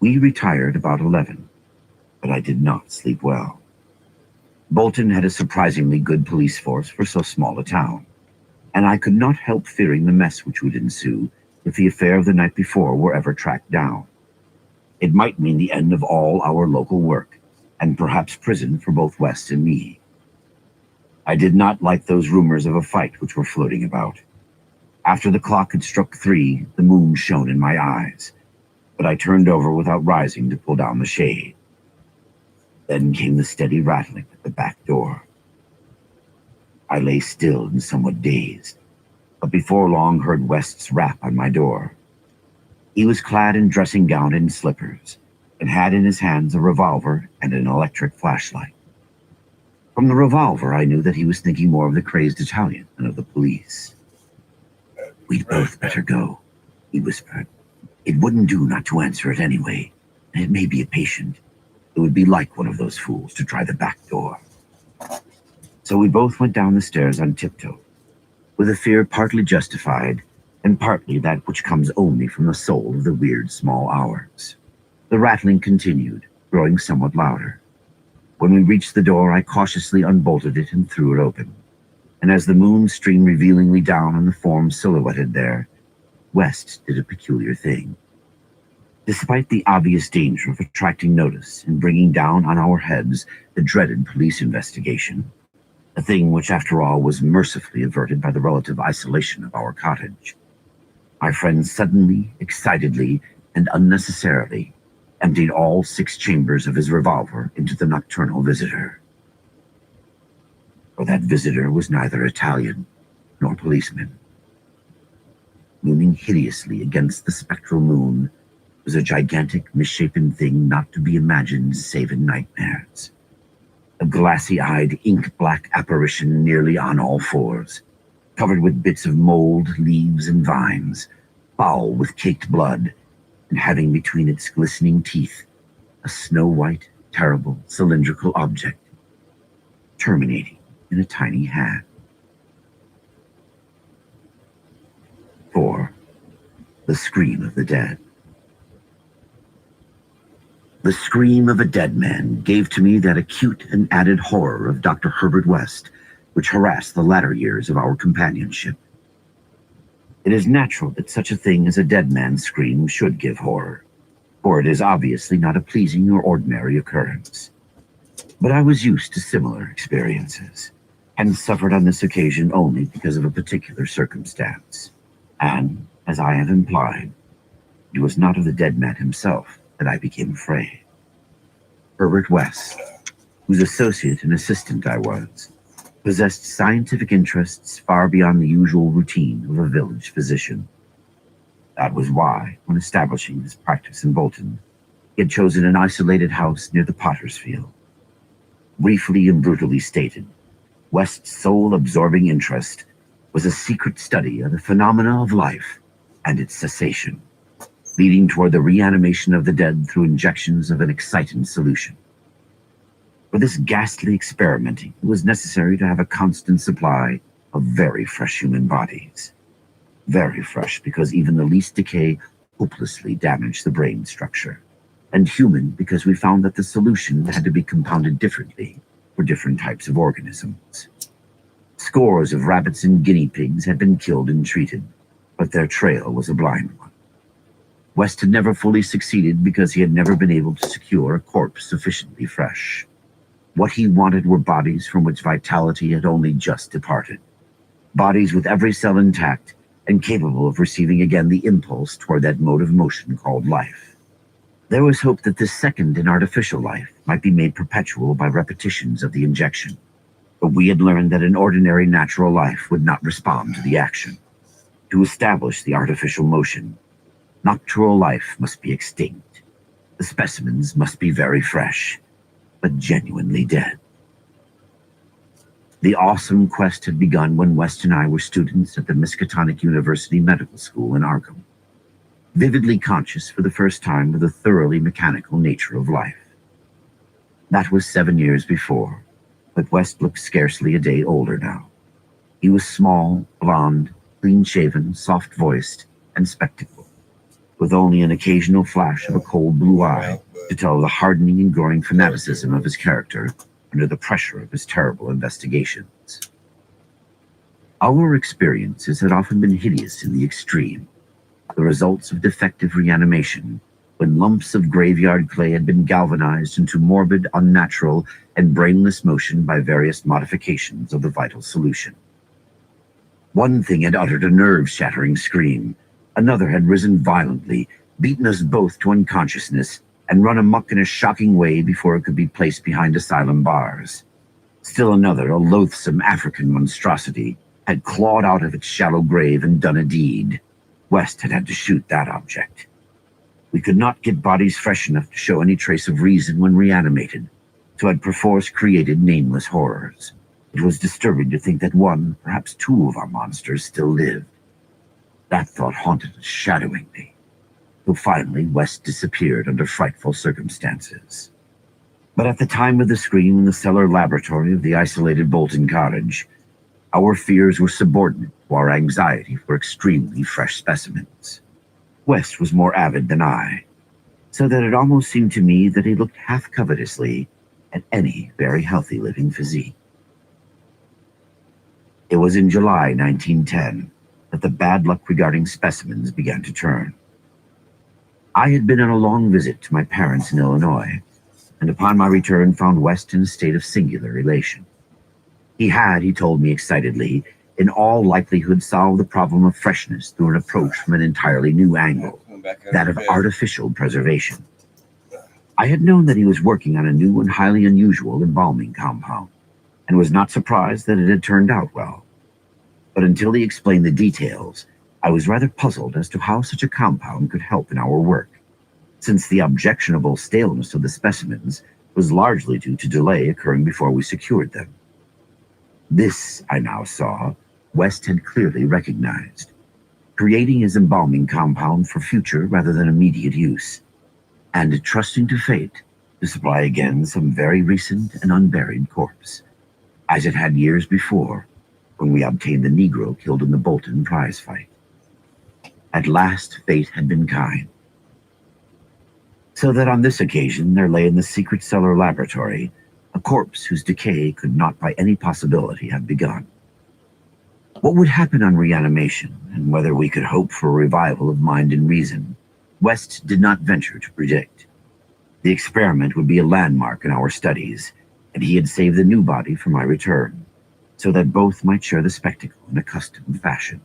S4: We retired about 11, but I did not sleep well. Bolton had a surprisingly good police force for so small a town, and I could not help fearing the mess which would ensue if the affair of the night before were ever tracked down. It might mean the end of all our local work, and perhaps prison for both West and me. I did not like those rumors of a fight which were floating about. After the clock had struck 3, the moon shone in my eyes, but I turned over without rising to pull down the shade. Then came the steady rattling at the back door. I lay still and somewhat dazed, but before long heard West's rap on my door. He was clad in dressing gown and slippers, and had in his hands a revolver and an electric flashlight. From the revolver, I knew that he was thinking more of the crazed Italian than of the police. "We'd both better go," he whispered. "It wouldn't do not to answer it anyway, and it may be a patient. It would be like one of those fools to try the back door." So we both went down the stairs on tiptoe, with a fear partly justified, and partly that which comes only from the soul of the weird small hours. The rattling continued, growing somewhat louder. When we reached the door, I cautiously unbolted it and threw it open, and as the moon streamed revealingly down on the form silhouetted there, West did a peculiar thing. Despite the obvious danger of attracting notice and bringing down on our heads the dreaded police investigation, a thing which, after all, was mercifully averted by the relative isolation of our cottage, my friend suddenly, excitedly, and unnecessarily emptied all 6 chambers of his revolver into the nocturnal visitor. For that visitor was neither Italian nor policeman. Looming hideously against the spectral moon was a gigantic, misshapen thing not to be imagined save in nightmares. A glassy-eyed, ink-black apparition nearly on all 4s, covered with bits of mold, leaves, and vines, foul with caked blood, and having between its glistening teeth a snow-white, terrible, cylindrical object, terminating in a tiny hand. 4. The scream of the dead. The scream of a dead man gave to me that acute and added horror of Dr. Herbert West, which harassed the latter years of our companionship. It is natural that such a thing as a dead man's scream should give horror, for it is obviously not a pleasing or ordinary occurrence. But I was used to similar experiences, and suffered on this occasion only because of a particular circumstance. And, as I have implied, it was not of the dead man himself that I became afraid. Herbert West, whose associate and assistant I was, possessed scientific interests far beyond the usual routine of a village physician. That was why, when establishing his practice in Bolton, he had chosen an isolated house near the Potter's Field. Briefly and brutally stated, West's sole absorbing interest was a secret study of the phenomena of life and its cessation, leading toward the reanimation of the dead through injections of an excitant solution. For this ghastly experimenting, it was necessary to have a constant supply of very fresh human bodies. Very fresh because even the least decay hopelessly damaged the brain structure, and human because we found that the solution had to be compounded differently for different types of organisms. Scores of rabbits and guinea pigs had been killed and treated, but their trail was a blind one. West had never fully succeeded because he had never been able to secure a corpse sufficiently fresh. What he wanted were bodies from which vitality had only just departed. Bodies with every cell intact and capable of receiving again the impulse toward that mode of motion called life. There was hope that this second and artificial life might be made perpetual by repetitions of the injection, but we had learned that an ordinary natural life would not respond to the action. To establish the artificial motion, nocturnal life must be extinct. The specimens must be very fresh, but genuinely dead. The awesome quest had begun when West and I were students at the Miskatonic University Medical School in Arkham, vividly conscious for the first time of the thoroughly mechanical nature of life. That was 7 years before, but West looked scarcely a day older now. He was small, blond, clean-shaven, soft-voiced, and spectacled, with only an occasional flash of a cold blue eye to tell of the hardening and growing fanaticism of his character under the pressure of his terrible investigations. Our experiences had often been hideous in the extreme, the results of defective reanimation, when lumps of graveyard clay had been galvanized into morbid, unnatural, and brainless motion by various modifications of the vital solution. One thing had uttered a nerve-shattering scream, another had risen violently, beaten us both to unconsciousness, and run amok in a shocking way before it could be placed behind asylum bars. Still another, a loathsome African monstrosity, had clawed out of its shallow grave and done a deed. West had had to shoot that object. We could not get bodies fresh enough to show any trace of reason when reanimated, so had perforce created nameless horrors. It was disturbing to think that one, perhaps two of our monsters still lived. That thought haunted us shadowingly, till finally West disappeared under frightful circumstances. But at the time of the scream in the cellar laboratory of the isolated Bolton cottage, our fears were subordinate to our anxiety for extremely fresh specimens. West was more avid than I, so that it almost seemed to me that he looked half covetously at any very healthy living physique. It was in July 1910 that the bad luck regarding specimens began to turn. I had been on a long visit to my parents in Illinois, and upon my return found West in a state of singular elation. He had, he told me excitedly, in all likelihood solved the problem of freshness through an approach from an entirely new angle, that of artificial preservation. I had known that he was working on a new and highly unusual embalming compound, and was not surprised that it had turned out well. But until he explained the details, I was rather puzzled as to how such a compound could help in our work, since the objectionable staleness of the specimens was largely due to delay occurring before we secured them. This, I now saw, West had clearly recognized, creating his embalming compound for future rather than immediate use, and trusting to fate, to supply again some very recent and unburied corpse, as it had years before when we obtained the Negro killed in the Bolton prize fight. At last, fate had been kind, so that on this occasion there lay in the secret cellar laboratory a corpse whose decay could not by any possibility have begun. What would happen on reanimation, and whether we could hope for a revival of mind and reason, West did not venture to predict. The experiment would be a landmark in our studies, and he had saved the new body for my return, so that both might share the spectacle in a custom fashion.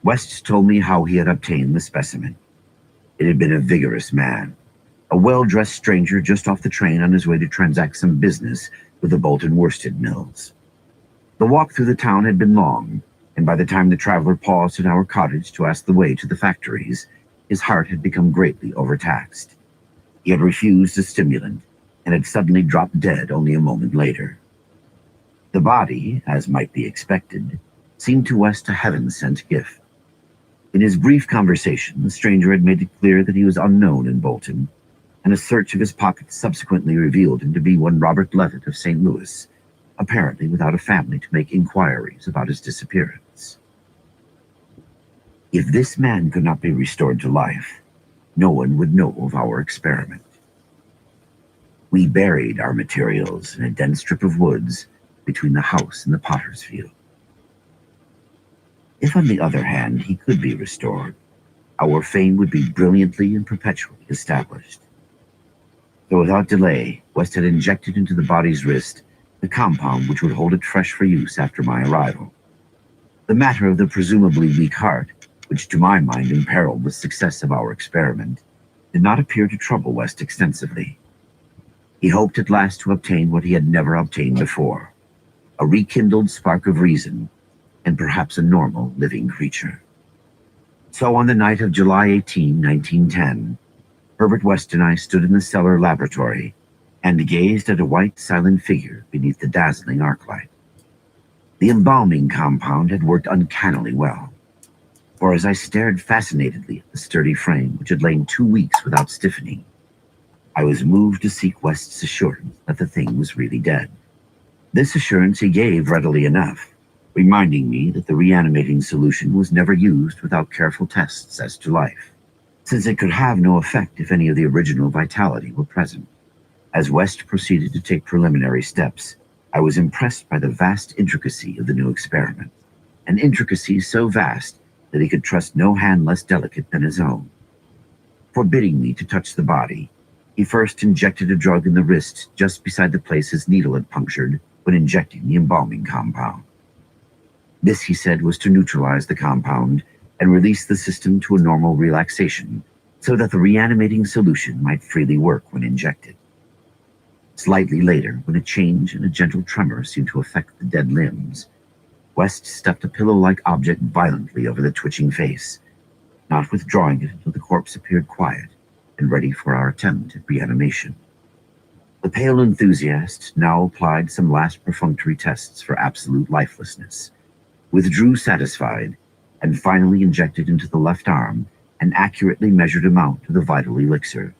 S4: West told me how he had obtained the specimen. It had been a vigorous man, a well-dressed stranger just off the train on his way to transact some business with the Bolton worsted mills. The walk through the town had been long, and by the time the traveler paused at our cottage to ask the way to the factories, his heart had become greatly overtaxed. He had refused a stimulant, and had suddenly dropped dead only a moment later. The body, as might be expected, seemed to West a heaven-sent gift. In his brief conversation, the stranger had made it clear that he was unknown in Bolton, and a search of his pockets subsequently revealed him to be one Robert Levitt of St. Louis, apparently without a family to make inquiries about his disappearance. If this man could not be restored to life, no one would know of our experiment. We buried our materials in a dense strip of woods between the house and the potter's field. If, on the other hand, he could be restored, our fame would be brilliantly and perpetually established. So without delay, West had injected into the body's wrist the compound which would hold it fresh for use after my arrival. The matter of the presumably weak heart, which to my mind imperiled the success of our experiment, did not appear to trouble West extensively. He hoped at last to obtain what he had never obtained before, a rekindled spark of reason, and perhaps a normal living creature. So on the night of July 18, 1910, Herbert West and I stood in the cellar laboratory and gazed at a white, silent figure beneath the dazzling arclight. The embalming compound had worked uncannily well, for as I stared fascinatedly at the sturdy frame which had lain 2 weeks without stiffening, I was moved to seek West's assurance that the thing was really dead. This assurance he gave readily enough, reminding me that the reanimating solution was never used without careful tests as to life, since it could have no effect if any of the original vitality were present. As West proceeded to take preliminary steps, I was impressed by the vast intricacy of the new experiment, an intricacy so vast that he could trust no hand less delicate than his own. Forbidding me to touch the body, he first injected a drug in the wrist just beside the place his needle had punctured when injecting the embalming compound. This, he said, was to neutralize the compound and release the system to a normal relaxation so that the reanimating solution might freely work when injected. Slightly later, when a change and a gentle tremor seemed to affect the dead limbs, West stuffed a pillow-like object violently over the twitching face, not withdrawing it until the corpse appeared quiet and ready for our attempt at reanimation. The pale enthusiast now applied some last perfunctory tests for absolute lifelessness, withdrew satisfied, and finally injected into the left arm an accurately measured amount of the vital elixir,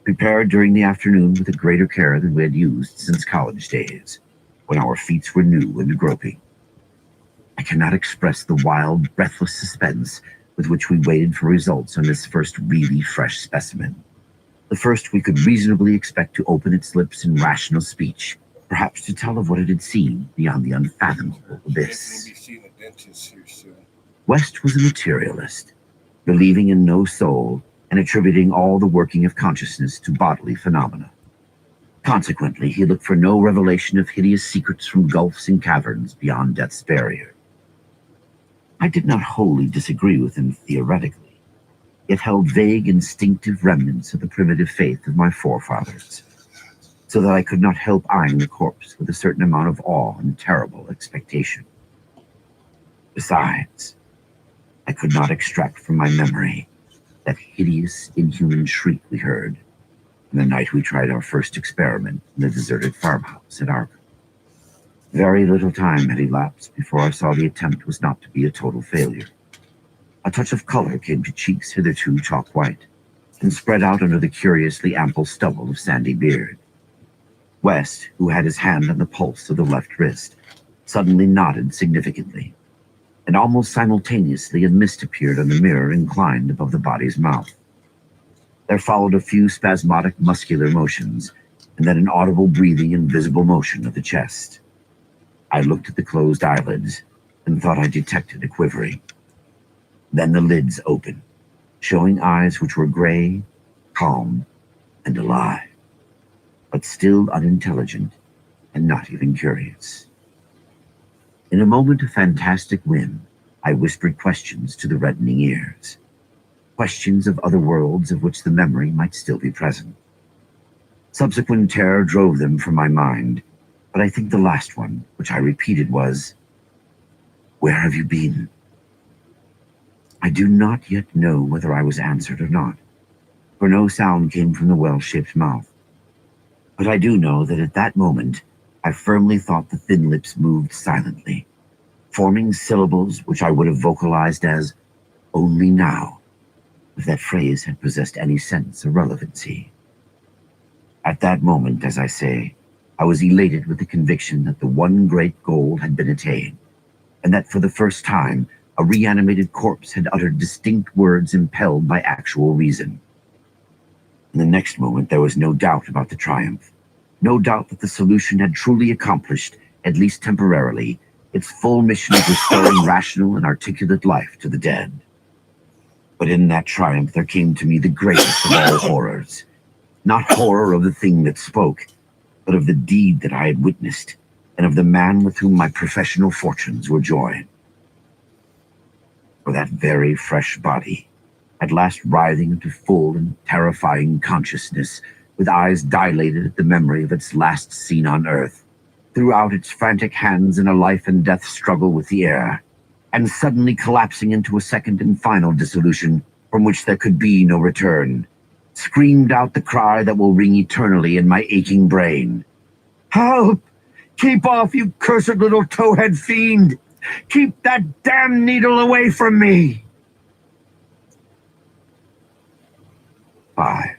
S4: prepared during the afternoon with a greater care than we had used since college days, when our feet were new and groping. I cannot express the wild, breathless suspense with which we waited for results on this first really fresh specimen, the first we could reasonably expect to open its lips in rational speech, perhaps to tell of what it had seen beyond the unfathomable abyss. West was a materialist, believing in no soul and attributing all the working of consciousness to bodily phenomena. Consequently, he looked for no revelation of hideous secrets from gulfs and caverns beyond death's barrier. I did not wholly disagree with him theoretically, yet held vague instinctive remnants of the primitive faith of my forefathers, so that I could not help eyeing the corpse with a certain amount of awe and terrible expectation. Besides, I could not extract from my memory that hideous, inhuman shriek we heard on the night we tried our first experiment in the deserted farmhouse at Arkham. Very little time had elapsed before I saw the attempt was not to be a total failure. A touch of color came to cheeks hitherto chalk white, and spread out under the curiously ample stubble of sandy beard. West, who had his hand on the pulse of the left wrist, suddenly nodded significantly, and almost simultaneously a mist appeared on the mirror inclined above the body's mouth. There followed a few spasmodic muscular motions, and then an audible breathing and visible motion of the chest. I looked at the closed eyelids and thought I detected a quivering. Then the lids opened, showing eyes which were gray, calm, and alive, but still unintelligent and not even curious. In a moment of fantastic whim, I whispered questions to the reddening ears, questions of other worlds of which the memory might still be present. Subsequent terror drove them from my mind, but I think the last one, which I repeated, was, "Where have you been?" I do not yet know whether I was answered or not, for no sound came from the well-shaped mouth. But I do know that at that moment, I firmly thought the thin lips moved silently, forming syllables which I would have vocalized as "only now," if that phrase had possessed any sense of relevancy. At that moment, as I say, I was elated with the conviction that the one great goal had been attained, and that for the first time, a reanimated corpse had uttered distinct words impelled by actual reason. In the next moment, there was no doubt about the triumph, no doubt that the solution had truly accomplished, at least temporarily, its full mission of restoring rational and articulate life to the dead. But in that triumph, there came to me the greatest of all horrors. Not horror of the thing that spoke, but of the deed that I had witnessed, and of the man with whom my professional fortunes were joined. For that very fresh body, at last writhing into full and terrifying consciousness, with eyes dilated at the memory of its last scene on Earth, threw out its frantic hands in a life and death struggle with the air, and suddenly collapsing into a second and final dissolution from which there could be no return, screamed out the cry that will ring eternally in my aching brain. "Help! Keep off, you cursed little towhead fiend! Keep that damn needle away from me!" 5.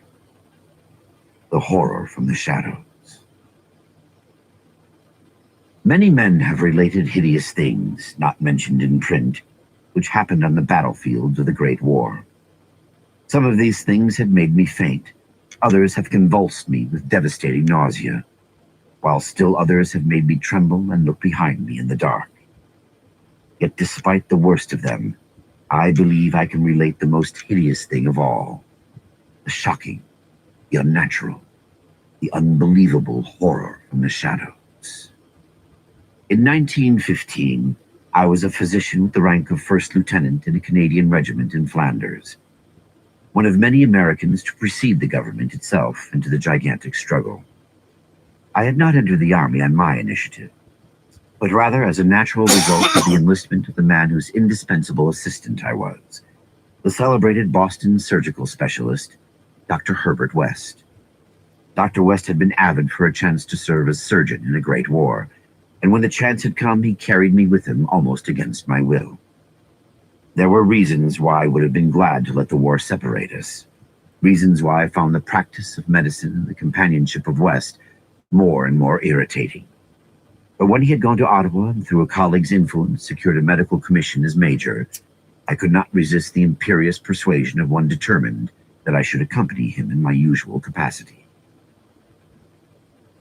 S4: The horror from the shadows. Many men have related hideous things, not mentioned in print, which happened on the battlefields of the Great War. Some of these things had made me faint, others have convulsed me with devastating nausea, while still others have made me tremble and look behind me in the dark. Yet despite the worst of them, I believe I can relate the most hideous thing of all, the shocking, the unnatural, the unbelievable horror from the shadows. In 1915, I was a physician with the rank of first lieutenant in a Canadian regiment in Flanders, one of many Americans to precede the government itself into the gigantic struggle. I had not entered the army on my initiative, but rather as a natural result of the enlistment of the man whose indispensable assistant I was, the celebrated Boston surgical specialist, Dr. Herbert West. Dr. West had been avid for a chance to serve as surgeon in a great war, and when the chance had come, he carried me with him almost against my will. There were reasons why I would have been glad to let the war separate us, reasons why I found the practice of medicine and the companionship of West more and more irritating. But when he had gone to Ottawa and through a colleague's influence secured a medical commission as major, I could not resist the imperious persuasion of one determined that I should accompany him in my usual capacity.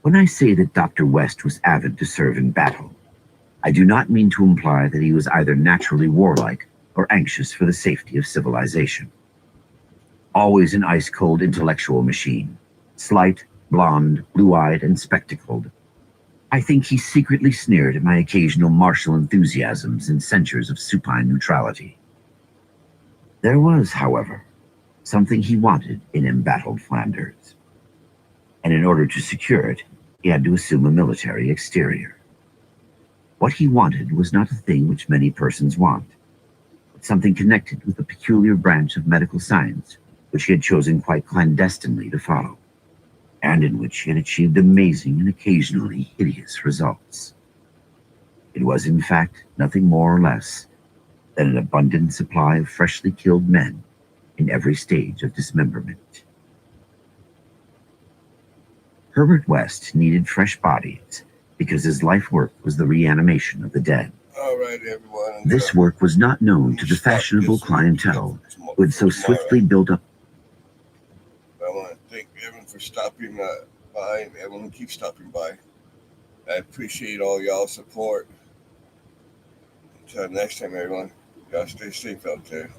S4: When I say that Dr. West was avid to serve in battle, I do not mean to imply that he was either naturally warlike or anxious for the safety of civilization. Always an ice-cold intellectual machine, slight, blonde, blue-eyed, and spectacled, I think he secretly sneered at my occasional martial enthusiasms and censures of supine neutrality. There was, however, something he wanted in embattled Flanders, and in order to secure it, he had to assume a military exterior. What he wanted was not a thing which many persons want, but something connected with a peculiar branch of medical science which he had chosen quite clandestinely to follow, and in which he had achieved amazing and occasionally hideous results. It was, in fact, nothing more or less than an abundant supply of freshly killed men in every stage of dismemberment. Herbert West needed fresh bodies because his life work was the reanimation of the dead.
S1: All right, everyone.
S4: This work was not known to the fashionable clientele who had so swiftly built up.
S1: I want to thank everyone for stopping by, and everyone who keeps stopping by. I appreciate all y'all's support. Until next time, everyone, y'all stay safe out there.